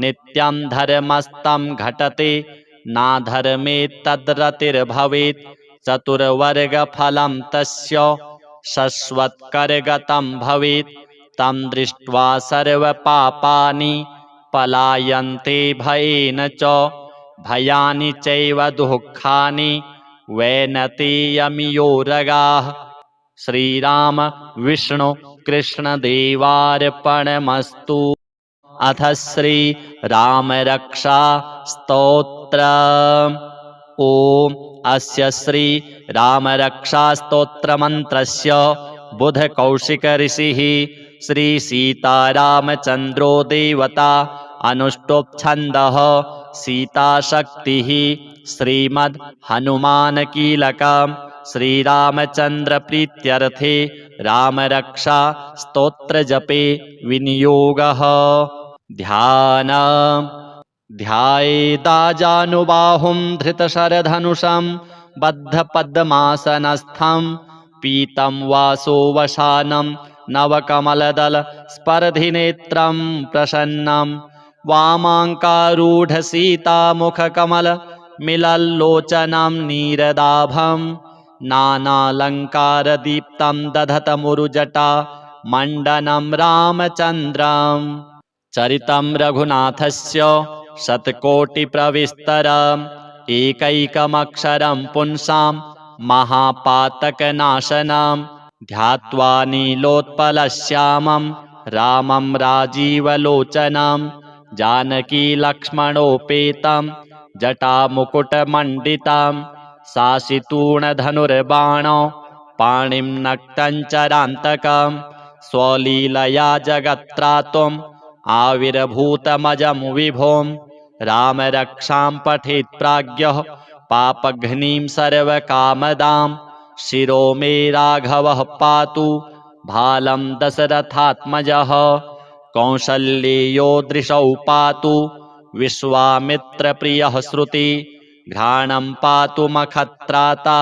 A: नित्यं धर्मस्तं घटते नाधर्मे तद्रतिर्भवेत् चतुर्वर्गफलं तस्य शश्वत्करगतं भवेत् तं दृष्ट्वा सर्वपापानि पलायन्ते भयेन च भयानि चैव दुःखानि वैनतेयमियोरगाः। श्रीराम विष्णु कृष्णदेवार्पणमस्तु। अथ श्री राम रक्षा स्तोत्र। ओम अस्य श्री राम रक्षा स्तोत्र मंत्रस्य बुध कौशिक ऋषिः श्री सीतारामचंद्रो देवता अनुष्टोप सीता शक्तिः श्रीमद् हनुमान कीलकम् श्रीरामचंद्र प्रीत्यर्थे राम रक्षा स्तोत्र जपे विनियोगः। ध्यान। ध्यायेदाजानुबाहुं धृतशरधनुषं बद्धपद्मासनस्थं पीतं वासोवशानं नवकमलदलस्पर्धिनेत्रं प्रसन्नं वामाङ्कारूढसीतामुखकमलमिलल्लोचनं नीरदाभं नानालङ्कारदीप्तं दधतमुरुजटा मण्डनं रामचन्द्रम्। चरितं रघुनाथस्य शतकोटिप्रविस्तरम् एकैकमक्षरं पुंसां महापातकनाशनं ध्यात्वा नीलोत्पलश्यामं रामं राजीवलोचनं जानकीलक्ष्मणोपेतं जटामुकुटमण्डितं सासितूणधनुर्बाणो पाणिं नक्तं चरान्तकं स्वलीलया जगत्त्रातुं आविर्भूतमजं विभुं राम रक्षां पठेत् प्राज्ञः पापघ्नीं सर्वकामदां शिरो मे राघवः पातु भालं दशरथात्मजः कौसल्येयो दृशौ पातु विश्वामित्रप्रियः श्रुति घ्राणं पातु मखत्राता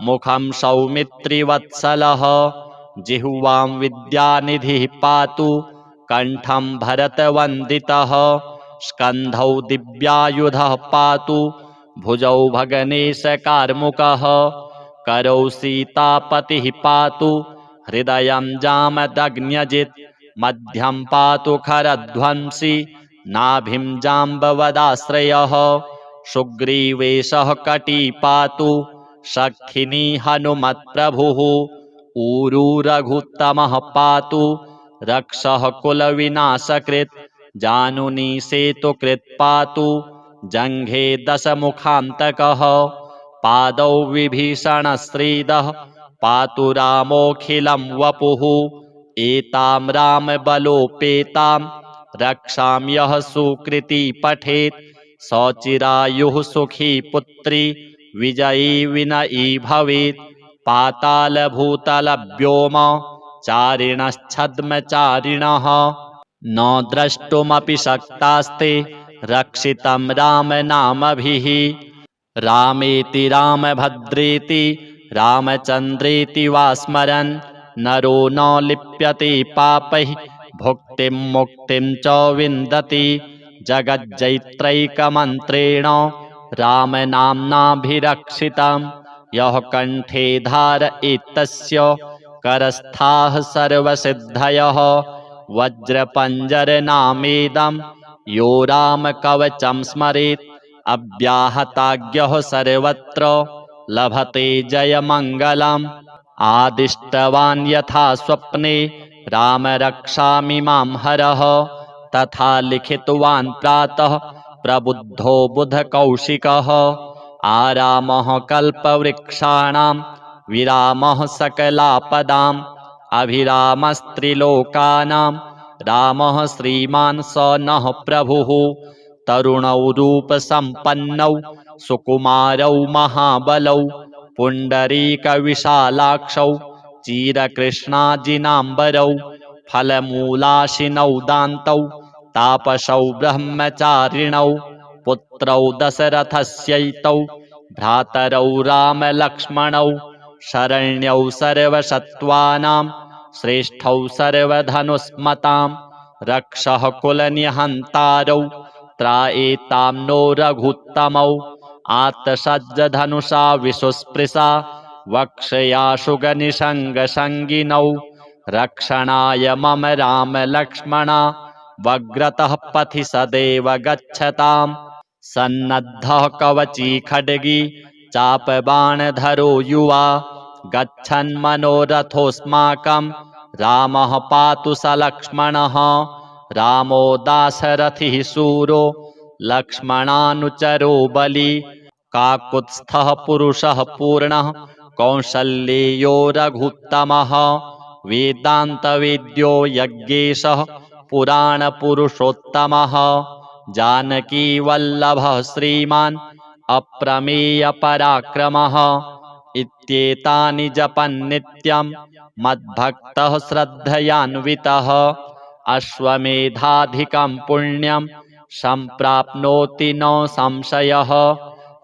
A: मुखं सौमित्रिवत्सलः जिह्वां विद्यानिधिः पातु कंठं भरतवन्दितः स्कन्धौ दिव्यायुधः पातु भुजौ भगनेशकार्मुकः करौ सीतापतिः पातु हृदयं जामदग्न्यजित् मध्यं पातु खरध्वंसी नाभिं जाम्बवदाश्रयः सुग्रीवेशः कटी पातु शक्थिनी हनुमत्प्रभुः ऊरू रघुत्तमः पातु रक्षः कुलविनाशकृत् जानुनी सेतुकृत् पातु जङ्घे दशमुखान्तकः पादौ विभीषणश्रीदः पातु रामोऽखिलं वपुः एतां रामबलोपेतां रक्षां यः सुकृती पठेत् सचिरायुः सुखी पुत्री विजयी विनयी भवेत् पातालभूतलव्योम चारिणश्छद्मचारिणः न द्रष्टुमपि शक्तास्ते रक्षितं रामनामभिः रामेति रामभद्रेति रामचन्द्रेति वा स्मरन् नरो न लिप्यते पापैः भुक्तिं मुक्तिं च विन्दति जगज्जैत्रैकमन्त्रेण रामनाम्नाभिरक्षितं यः कण्ठे धारयेत्तस्य करस्थाः सर्वसिद्धयः वज्रपञ्जरनामेदं यो रामकवचं स्मरेत् अव्याहताज्ञः सर्वत्र लभते जयमङ्गलम् आदिष्टवान् यथा स्वप्ने राम रक्षामिमां हरः तथा लिखितवान् प्रातः प्रबुद्धो बुधकौशिकः आरामः कल्पवृक्षाणां विरामः सकलापदाम् अभिरामस्त्रिलोकानां रामः श्रीमान् स नः प्रभुः तरुणौ रूपसम्पन्नौ सुकुमारौ महाबलौ पुण्डरीकविशालाक्षौ चिरकृष्णाजिनाम्बरौ फलमूलाशिनौ दान्तौ तापसौ ब्रह्मचारिणौ पुत्रौ दशरथस्यैतौ भ्रातरौ रामलक्ष्मणौ शरण्यौ सर्वसत्त्वानां श्रेष्ठौ सर्वधनुष्मतां रक्षः कुलनिहन्तारौ त्रायेतां नो रघुत्तमौ आत्तसज्जधनुषा विशुस्पृशा वक्षयाशुगनिषङ्गसङ्गिनौ रक्षणाय मम राम लक्ष्मणा वग्रतः पथि सदैव गच्छताम् सन्नद्धः कवची खड्गी चापबाणधरो युवा गच्छन्मनोरथोऽस्माकं रामः पातु स लक्ष्मणः। रामो दाशरथिः शूरो लक्ष्मणानुचरो बली काकुत्स्थः पुरुषः पूर्णः कौसल्येयो रघुत्तमः। वेदान्तवेद्यो यज्ञेशः पुराणपुरुषोत्तमः। जानकीवल्लभः श्रीमान् अप्रमेयपराक्रमः। इत्येतानि जपन् नित्यं मद्भक्तः श्रद्धयान्वितः। अश्वमेधाधिकं पुण्यं सम्प्राप्नोति न संशयः।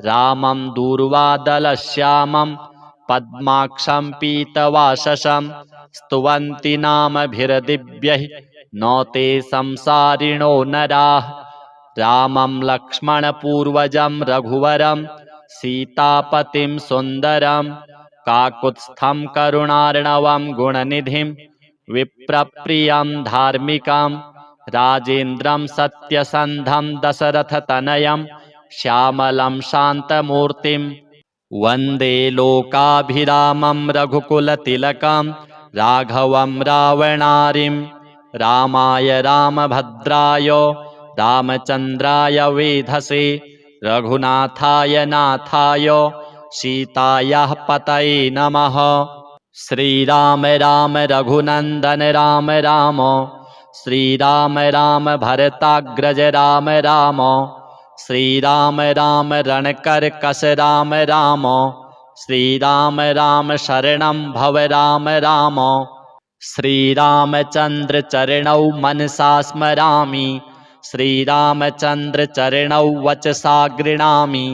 A: रामं दूर्वादलश्यामं पद्माक्षं पीतवाससं स्तुवन्ति नामभिर्दिव्यैः न ते संसारिणो नराः। रामं लक्ष्मणपूर्वजं रघुवरं सीतापतिं सुन्दरं काकुत्स्थं करुणार्णवं गुणनिधिं विप्रप्रियं धार्मिकं राजेन्द्रं सत्यसन्धं दशरथतनयं श्यामलं शान्तमूर्तिं वन्दे लोकाभिरामं रघुकुलतिलकं राघवं रावणारिं। रामाय रामभद्राय रामचन्द्राय वेधसे रघुनाथाय नाथाय सीतायाः पतये नमः। श्रीराम राम रघुनन्दन राम राम श्रीराम राम भरताग्रज राम राम श्रीराम राम रणकर्कश राम राम श्रीराम राम शरणं भव राम राम। श्रीरामचन्द्र चरणौ मनसा स्मरामि श्रीरामचन्द्र चरणौ वचसा गृह्णामि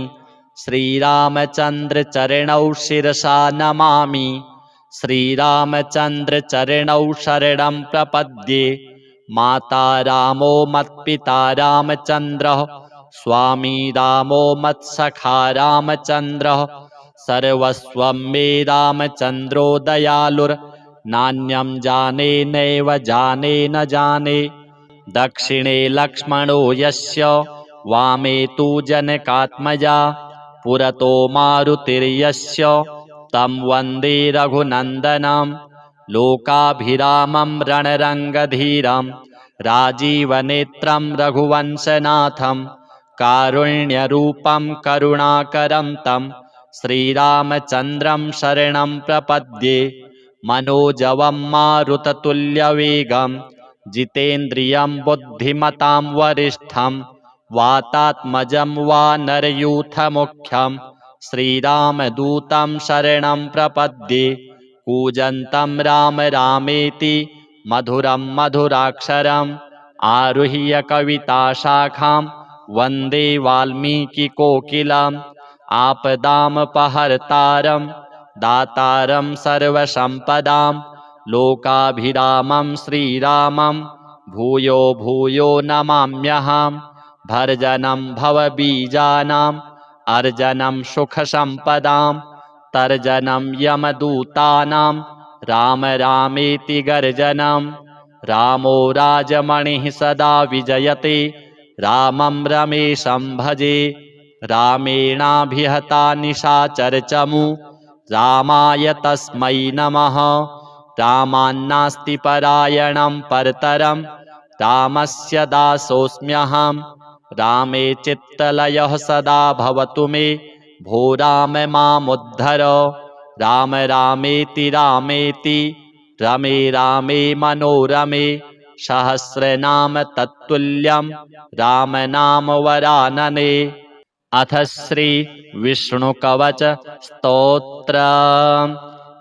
A: श्रीरामचन्द्र चरणौ शिरसा नमामि श्रीरामचन्द्र चरणौ शरणं प्रपद्ये। माता रामो मत्पिता रामचन्द्रः स्वामी रामो मत्सखा रामचन्द्रः सर्वस्वं मे रामचन्द्रो दयालुर्नान्यं जाने नैव जाने न जाने। दक्षिणे लक्ष्मणो यस्य वामे तु जनकात्मजा पुरतो मारुतिर्यस्य तं वन्दे रघुनन्दनं। लोकाभिरामं रणरङ्गधीरं राजीवनेत्रं रघुवंशनाथं कारुण्यरूपं करुणाकरं तं श्रीरामचन्द्रं शरणं प्रपद्ये। मनोजवं मारुततुल्यवेगं जितेन्द्रियं बुद्धिमतां वरिष्ठं वातात्मजं वानरयूथमुख्यं श्रीरामदूतं शरणं प्रपद्ये। कूजन्तं राम रामेति मधुरं मधुराक्षरम् आरुह्य कविताशाखां वन्दे वाल्मीकिकोकिलम्। आपदामपहर्तारं दातारं सर्वसम्पदां लोकाभिरामं श्रीरामं भूयो भूयो नमाम्यहम्। भर्जनं भवबीजानाम् अर्जनं सुखसम्पदां तर्जनं यमदूतानां राम रामेति गर्जनं। रामो राजमणिः सदा विजयते रामं रमेशं भजे। रामेणाभिहता निशाचरचमू रामाय तस्मै नमः। रामान्नास्ति परायणं परतरं रामस्य दासोऽस्म्यहम्। रामे चित्तलयः सदा भवतु मे भो राम मामुद्धर। राम रामेति रामेति रमे रामे मनोरमे सहस्रनाम तत्तुल्यं राम नाम वरानने। अथ श्री विष्णुकवच स्तोत्र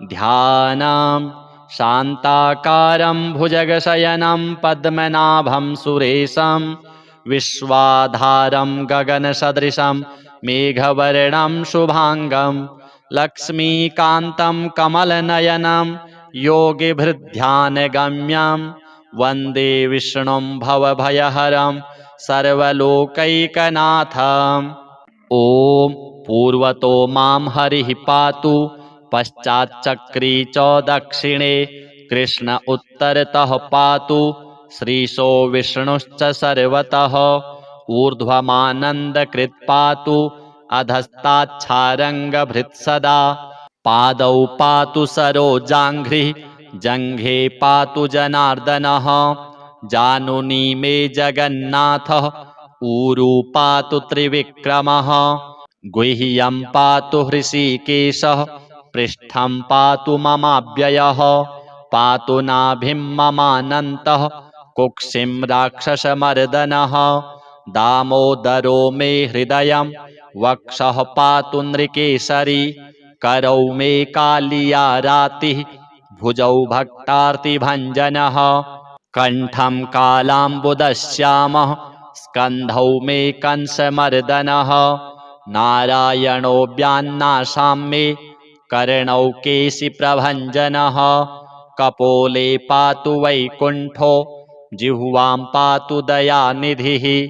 A: ध्यानम्। शान्ताकारं भुजगशयनं पद्मनाभं सुरेशं विश्वाधारं गगनसदृशं मेघवर्णं शुभांगं लक्ष्मीकान्तं कमलनयनं योगिभृध्यानगम्यं वन्दे विष्णुं भवभयहरं सर्वलोकैकनाथम्। ॐ पूर्वतो मां हरिः पातु पश्चाच्चक्री च दक्षिणे कृष्ण उत्तरतः पातु श्रीशो विष्णुश्च सर्वतः। ऊर्ध्वमानन्दकृत् पातु अधस्ताच्छारङ्गभृत् सदा। पादौ पातु सरोजाङ्घ्रिः जङ्घे पातु जनार्दनः। जानुनी मे जगन्नाथः ऊरू पातु त्रिविक्रमः। गुह्यं पातु हृषीकेशः पृष्ठं पातु ममाव्ययः। पातु नाभिं ममानन्तः कुक्षिं राक्षसमर्दनः। दामोदरो मे हृदयं वक्षः पातु नृकेसरी। करौ मे कालिया रातिः भुजौ भक्तार्तिभञ्जनः। कण्ठं कालाम्बुदश्यामः स्कन्धौ मे कंसमर्दनः। नारायणो व्यान्नासां मे कर्णौ केशिप्रभञ्जनः। कपोले पातु वैकुण्ठो जिह्वां पातु दयानिधिः।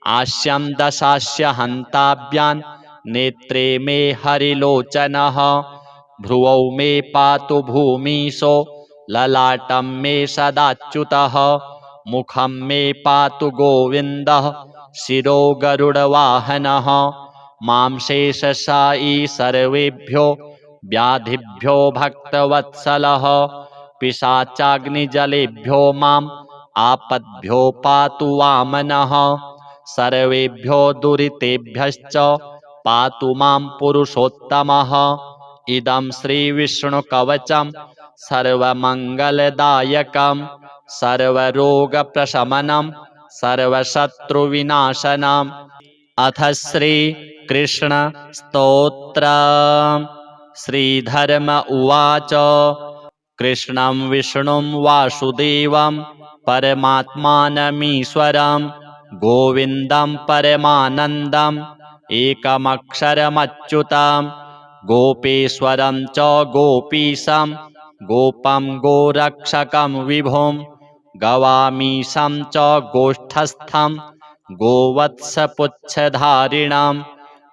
A: आस्यं दशास्य हन्ताभ्यान् नेत्रे मे हरिलोचनः। भ्रुवौ मे पातु भूमीशो ललाटं मे सदाच्युतः। मुखं मे पातु गोविन्दः शिरो गरुडवाहनः। मां शेषशायी सर्वेभ्यो व्याधिभ्यो भक्तवत्सलः। पिशाचाग्निजलेभ्यो माम् आपद्भ्यो पातु वामनः। सर्वेभ्यो दुरितेभ्यश्च पातु मां पुरुषोत्तमः। इदं श्रीविष्णुकवचं सर्वमङ्गलदायकं सर्वरोगप्रशमनं सर्वशत्रुविनाशनम्। अथ श्रीकृष्णस्तोत्रम्। श्रीधर्म उवाच। कृष्णं विष्णुं वासुदेवं परमात्मानमीश्वरं गोविन्दं परमानन्दम् एकमक्षरमच्युतं। गोपेश्वरं च गोपीशं गोपं गोरक्षकं विभुं। गवामीशं च गोष्ठस्थं गोवत्सपुच्छधारिणं।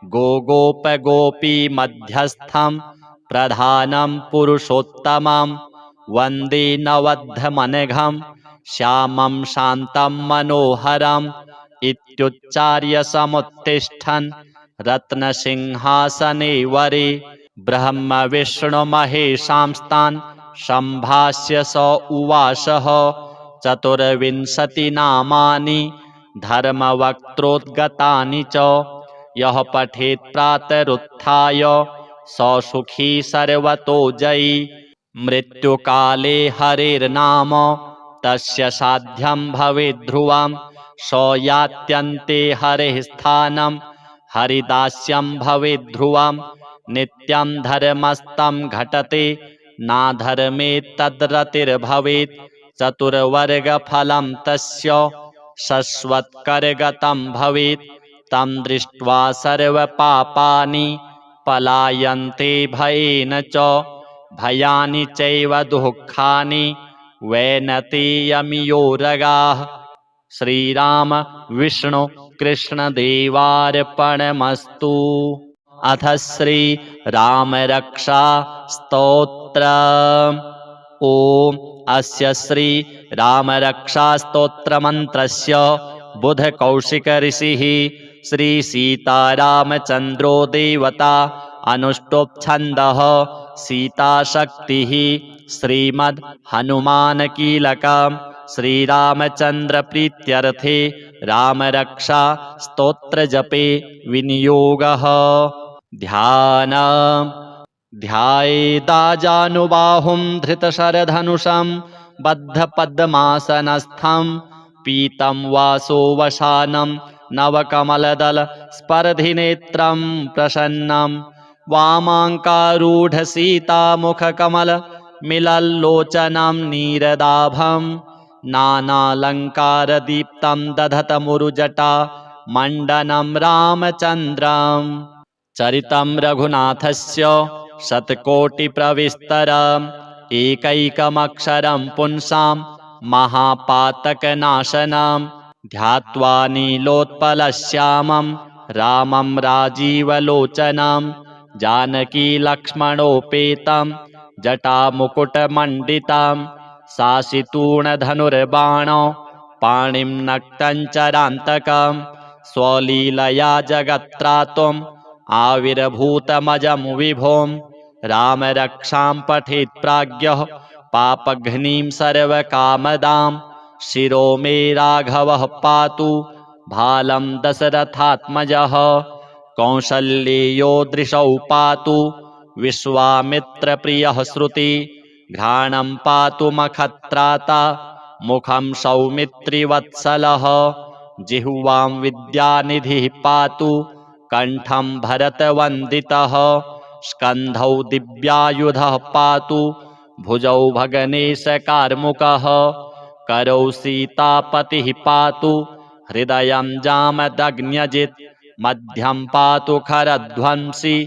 A: गोगोपगोपीमध्यस्थं प्रधानं पुरुषोत्तमं। वन्दे नवद्धमनघं श्यामं शान्तं मनोहरम्। इत्युच्चार्य समुत्तिष्ठन् रत्नसिंहासने वरे ब्रह्म विष्णुमहेशांस्तान् सम्भाष्य स उवासः। चतुर्विंशतिनामानि धर्मवक्त्रोद्गतानि च यः पठेत् प्रातरुत्थाय स सुखी सर्वतो जयी। मृत्युकाले हरेर्नाम तस्य साध्यं भवेत् ध्रुवं। स यात्यन्ते हरेः स्थानं हरिदास्यं भवेत् ध्रुवं। नित्यं धर्मस्तं घटते नाधर्मे तद्रतिर्भवेत्। चतुर्वर्गफलं तस्य शश्वत्करगतं भवेत्। तं दृष्ट्वा सर्वपापानि पलायन्ते भयेन च। भयानि चैव दुःखानि वैनतेयमियोरगाः। श्रीराम विष्णु कृष्णदेवार्पणमस्तु। अथ श्रीराम रक्षा स्तोत्रम्। ॐ अस्य श्रीरामरक्षास्तोत्रमन्त्रस्य बुधकौशिकऋषिः श्रीसीतारामचन्द्रो देवता अनुष्टुप् छन्दः। सीताशक्तिः श्रीमद् हनुमानकीलकम्। श्रीरामचन्द्रप्रीत्यर्थे रामरक्षा स्तोत्रजपे विनियोगः। ध्यानम्। ध्यायेदाजानुबाहुं धृतशरधनुषं बद्धपद्मासनस्थं। पीतं वासोवसानं नवकमलदलस्पर्धिनेत्रं प्रसन्नं। वामाङ्कारूढसीतामुखकमलमिलल्लोचनं नीरदाभं। नानालङ्कारदीप्तं दधतमुरुजटा मण्डनं रामचन्द्रम्। चरितं रघुनाथस्य शतकोटिप्रविस्तरम्। एकैकमक्षरं पुंसां महापातकनाशनं। ध्यात्वा नीलोत्पलश्यामं रामं राजीवलोचनं। जानकीलक्ष्मणोपेतं जटामुकुटमण्डितं। शासितूणधनुर्बाणो पाणिं नक्तं चरान्तकम्। स्वलीलया जगत्त्रातुम् आविर्भूतमजं विभोम् राम रक्षां पठेत् प्राज्ञः पापघ्नीं सर्वकामदाम् शिरो मे राघवः पातु भालं दशरथात्मजः कौसल्येयो दृशौ पातु विश्वामित्रप्रियः श्रुति घ्राणं पातु मखत्राता मुखं सौमित्रिवत्सलः जिह्वां विद्यानिधिः पातु कण्ठं भरतवन्दितः स्कन्धौ दिव्यायुधः पातु भुजौ भगनेशकार्मुकः करौ सीतापतिः पातु हृदयं जामदग्न्यजित् मध्यं पातु खरध्वंसी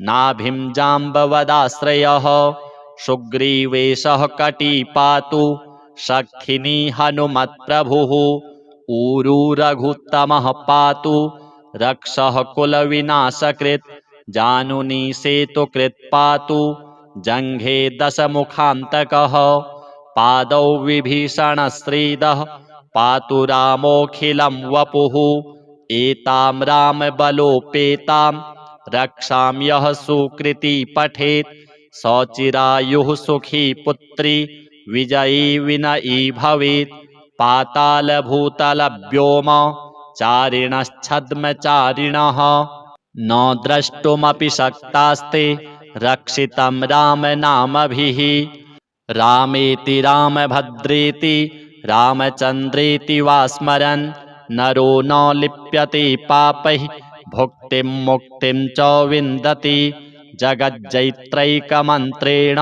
A: नाभिं जाम्बवदाश्रयः सुग्रीवेशः कटी पातु शक्थिनी हनुमत्प्रभुः ऊरू रघुत्तमः पातु रक्षः कुलविनाशकृत् जानुनी सेतुकृत् पातु जङ्घे दशमुखान्तकः पादौ विभीषणश्रीदः पातु रामोऽखिलं वपुः एतां रामबलोपेतां रक्षां यः सुकृती पठेत् सचिरायुः सुखी पुत्री विजयी विनयी भवेत् पातालभूतलव्योम चारिणश्छद्मचारिणः न द्रष्टुमपि शक्तास्ते रक्षितं रामनामभिः रामेति रामभद्रेति रामचन्द्रेति वा स्मरन् नरो न लिप्यते पापैः भुक्तिं मुक्तिं च विन्दति जगज्जैत्रैकमन्त्रेण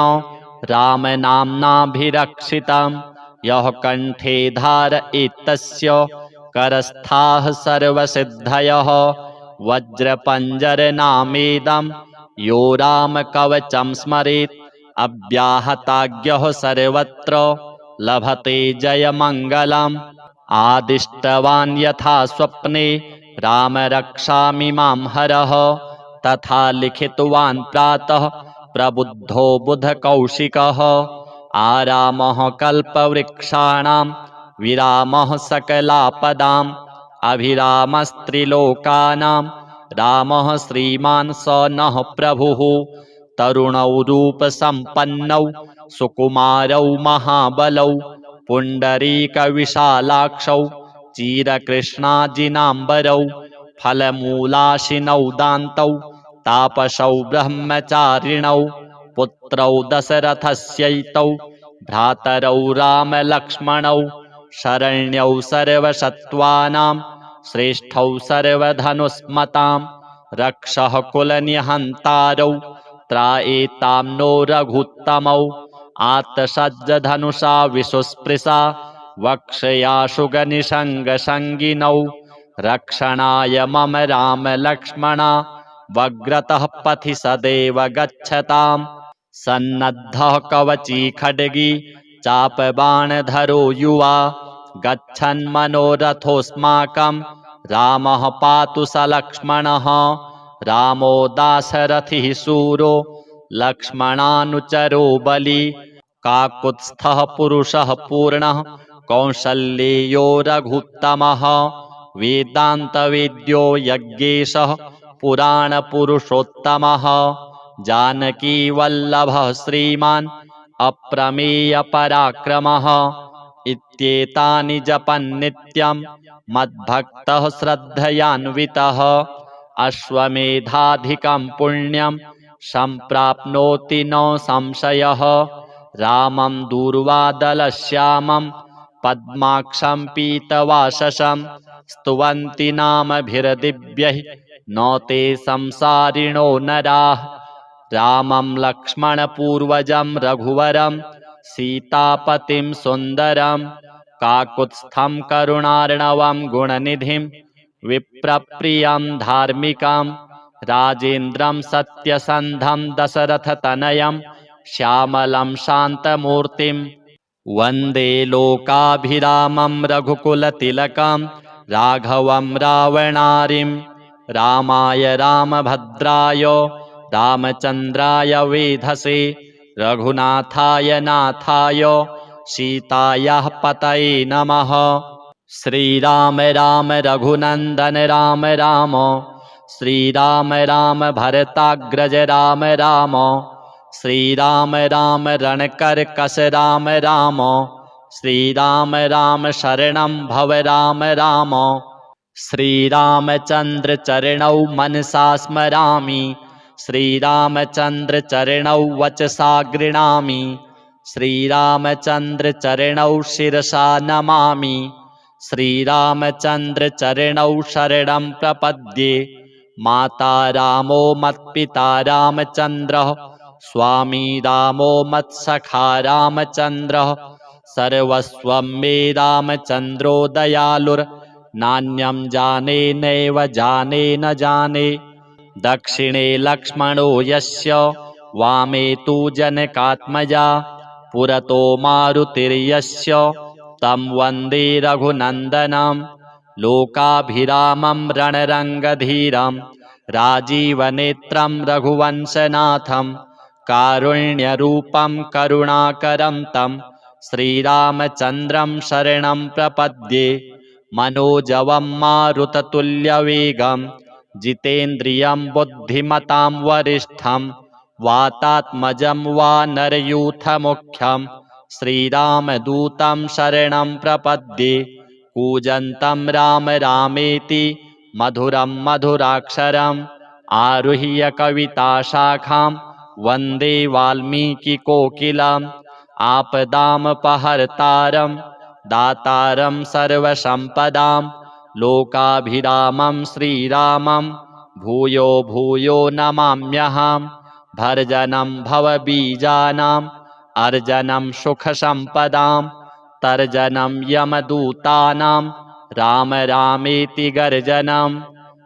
A: रामनाम्नाभिरक्षितं यः कण्ठे धारयेत्तस्य करस्थाः सर्वसिद्धयः वज्रपञ्जरनामेदं यो रामकवचं स्मरेत् अव्याहताज्ञः सर्वत्र लभते जयमङ्गलम् आदिष्टवान् यथा स्वप्ने राम रक्षामि मां हरः तथा लिखितवान् प्रातः प्रबुद्धो बुधकौशिकः आरामः कल्पवृक्षाणां विरामः सकलापदाम् अभिरामस्त्रिलोकानां रामः श्रीमान् स नः प्रभुः तरुणौ रूपसम्पन्नौ सुकुमारौ महाबलौ पुण्डरीकविशालाक्षौ चिरकृष्णाजिनाम्बरौ फलमूलाशिनौ दान्तौ तापसौ ब्रह्मचारिणौ पुत्रौ दशरथस्यैतौ भ्रातरौ रामलक्ष्मणौ शरण्यौ सर्वसत्त्वानां श्रेष्ठौ सर्वधनुष्मतां रक्षः कुलनिहन्तारौ त्रायेतां नो रघुत्तमौ आत्सज्जधनुषा विशुस्पृशा वक्षयाशुगनिषङ्गसङ्गिनौ रक्षणाय मम रामलक्ष्मणा वग्रतः पथि सदैव गच्छताम् सन्नद्धः कवची खड्गी चापबाणधरो युवा गच्छन्मनोरथोऽस्माकं रामः पातु सलक्ष्मणः रामो दाशरथिः शूरो लक्ष्मणानुचरो बली काकुत्स्थः पुरुषः पूर्णः कौसल्येयो रघुत्तमः वेदान्तवेद्यो यज्ञेशः पुराणपुरुषोत्तमः जानकीवल्लभः श्रीमान् अप्रमेयपराक्रमः इत्येतानि जपन्नित्यं मद्भक्तः श्रद्धयान्वितः अश्वमेधाधिकं पुण्यं सम्प्राप्नोति न संशयः रामं दूर्वादलश्यामं पद्माक्षं पीतवाससं स्तुवन्ति नामभिर्दिव्यैः न ते संसारिणो नराः रामं लक्ष्मणपूर्वजं रघुवरं सीतापतिं सुन्दरं काकुत्स्थं करुणार्णवं गुणनिधिं विप्रप्रियं धार्मिकं राजेन्द्रं सत्यसन्धं दशरथतनयं श्यामलं शान्तमूर्तिं वन्दे लोकाभिरामं रघुकुलतिलकं राघवं रावणारिं रामाय रामभद्राय रामचन्द्राय वेधसे रघुनाथाय नाथाय सीतायाः पतये नमः। श्रीराम राम रघुनंदन राम राम, श्रीराम राम भरताग्रज राम राम, श्रीराम राम रणकर्कश राम राम, श्रीराम राम शरणं भव राम राम। श्रीरामचंद्र चरणौ मनसा स्मरामि, श्रीरामचंद्र चरणौ वचसा गृणामि, श्रीरामचंद्र चरणौ शिरसा नमामि, श्रीरामचंद्र चरणौ शरणं प्रपद्ये। माता रामो मत्पिता रामचंद्रः, स्वामी रामो मत्सखा रामचंद्रः, सर्वस्वं मे रामचंद्रो दयालुर्नान्यं जाने नैव जाने न जाने। दक्षिणे लक्ष्मणो यस्य, वामे तु जनकात्मजा, पुरतो मारुतिर्यस्य, तं वन्दे रघुनन्दनं। लोकाभिरामं रणरङ्गधीरं, राजीवनेत्रं रघुवंशनाथं, कारुण्यरूपं करुणाकरं तं श्रीरामचन्द्रं शरणं प्रपद्ये। मनोजवं मारुततुल्यवेगं, जितेन्द्रियं बुद्धिमतां वरिष्ठं, वातात्मजं वानरयूथमुख्यं, श्रीरामदूतं शरणं प्रपद्ये। कूजन्तं राम रामेति मधुरं मधुराक्षरम्, आरुह्य कविताशाखां वन्दे वाल्मीकिकोकिलम्। आपदामपहर्तारं दातारं सर्वसम्पदां, लोकाभिरामं श्रीरामं भूयो भूयो नमाम्यहम्। भर्जनं भवबीजानाम्, अर्जनं सुखसम्पदां, तर्जनं यमदूतानां, राम रामेति गर्जनं।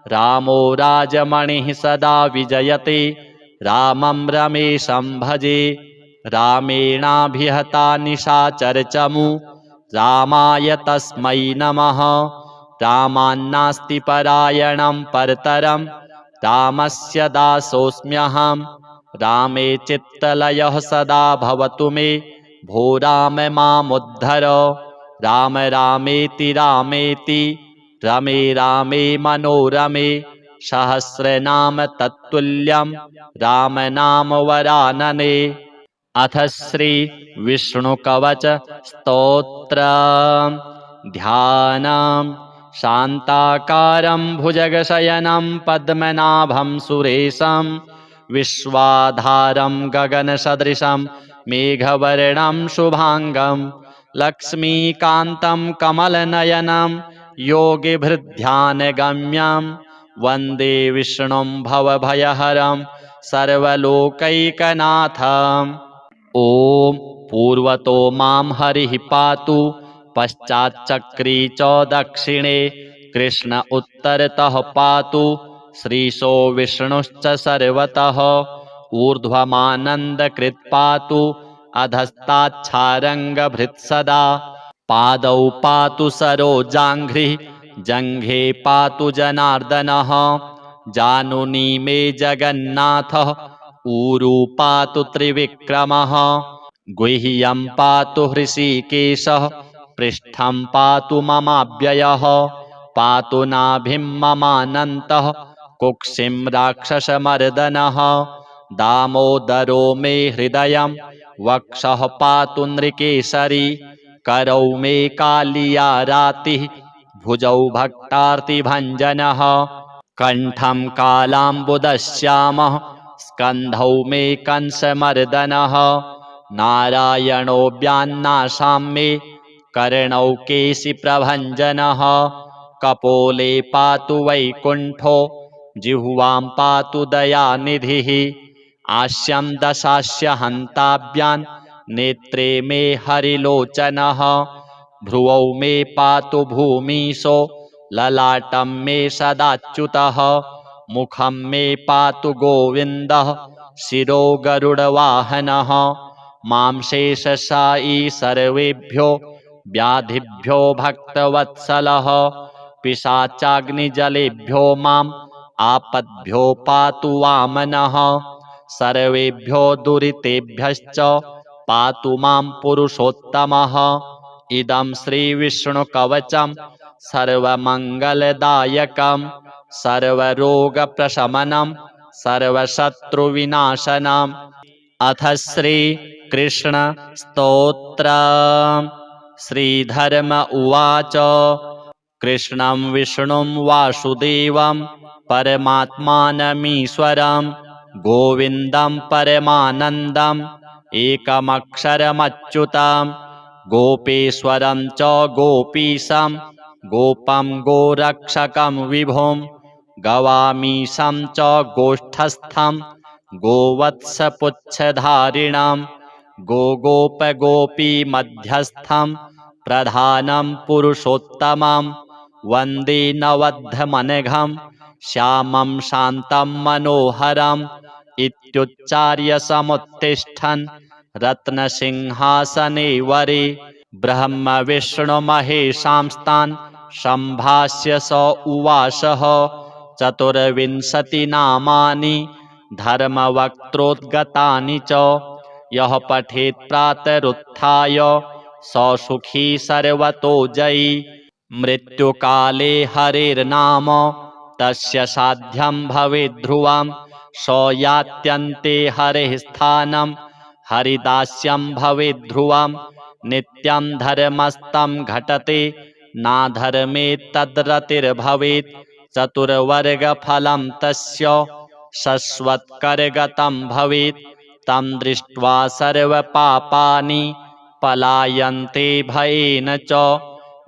A: रामो राजमणिः सदा विजयते, रामं रमेशं भजे। रामेणाभिहता निशाचरचमू, रामाय तस्मै नमः। रामान्नास्ति परायणं परतरं, रामस्य दासोऽस्म्यहं। रामे चित्तलयः सदा भवतु मे, भो राम मामुद्धर। राम रामेति रामेति, रमे रामे मनोरमे, सहस्रनाम तत्तुल्यं राम नाम वरानने। अथ श्री विष्णुकवच स्तोत्र। ध्यानम्। शान्ताकारं भुजगशयनं पद्मनाभं सुरेशं, विश्वाधारं गगनसदृशं मेघवर्णं शुभांगं, लक्ष्मीकान्तं कमलनयनं योगिभृध्यानगम्यं, वन्दे विष्णुं भवभयहरं सर्वलोकैकनाथम्। ॐ पूर्वतो मां हरिः पातु, पश्चाच्चक्री च दक्षिणे, कृष्ण उत्तरतः पातु, श्रीशो विष्णुश्च सर्वतः। ऊर्ध्वमानन्दकृत् पातु, अधस्ताच्छारङ्गभृत् सदा। पादौ पातु सरोजाङ्घ्रिः, जङ्घे पातु जनार्दनः, जानुनी मे जगन्नाथः, ऊरू पातु त्रिविक्रमः। गुह्यं पातु हृषीकेशः, पृष्ठं पातु ममाव्ययः, पातु नाभिं ममानन्तः, कुक्षिं राक्षसमर्दनः। दामोदरो मे हृदयं, वक्षः पातु नृकेसरी, करौ मे कालियारातिः, भुजौ भक्तार्तिभञ्जनः, कण्ठं कालाम्बुदश्यामः, स्कन्धौ मे कंसमर्दनः। नारायणो व्यान्नासां मे, कर्णौ केशिप्रभञ्जनः, कपोले पातु वैकुण्ठो, जिह्वां पातु दयानिधिः। आस्यं दशास्य हन्ताभ्यां, नेत्रे मे हरिलोचनः, भ्रुवौ मे पातु भूमीशो, ललाटं मे सदाच्युतः, मुखं मे पातु गोविन्दः, शिरो गरुडवाहनः। मां शेषशायी सर्वेभ्यो व्याधिभ्यो भक्तवत्सलः, पिशाचाग्निजलेभ्यो माम् आपद्भ्यो पातु वामनः। सर्वेभ्यो दुरितेभ्यश्च पातु मां पुरुषोत्तमः, इदं श्रीविष्णुकवचं सर्वमङ्गलदायकं सर्वरोगप्रशमनं सर्वशत्रुविनाशनम्। अथ श्रीकृष्णस्तोत्रम्। श्रीधर्म उवाच। कृष्णं विष्णुं वासुदेवं परमात्मानमीश्वरं गोविन्दं परमानन्दम् एकमक्षरमच्युतं गोपेश्वरं च गोपीशं गोपं गोरक्षकं विभुं गवामीशं च गोष्ठस्थं गोवत्सपुच्छधारिणां गोगोपगोपीमध्यस्थं प्रधानं पुरुषोत्तमं वन्दे नवद्धमनघं श्यामं शान्तं मनोहरम् इत्युच्चार्य समुत्तिष्ठन् रत्नसिंहासने वरे ब्रह्म विष्णुमहेशांस्तान् सम्भाष्य स उवासः। चतुर्विंशतिनामानि धर्मवक्त्रोद्गतानि च यः पठेत् प्रातरुत्थाय स सुखी सर्वतो जयी। मृत्युकाले हरेर्नाम तस्य साध्यं भवेत् ध्रुवं स यात्यन्ते हरेः स्थानं हरिदास्यं भवेत् ध्रुवं। नित्यं धर्मस्तं घटते नाधर्मे तद्रतिर्भवेत् चतुर्वर्गफलं तस्य शश्वत्करगतं भवेत्। तं दृष्ट्वा सर्वपापानि पलायन्ते भयेन च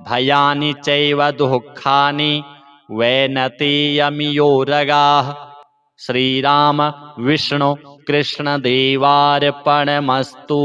A: भयानि चैव दुःखानि वैनतेयमियोरगाः। श्रीराम विष्णु कृष्णदेवार्पणमस्तु।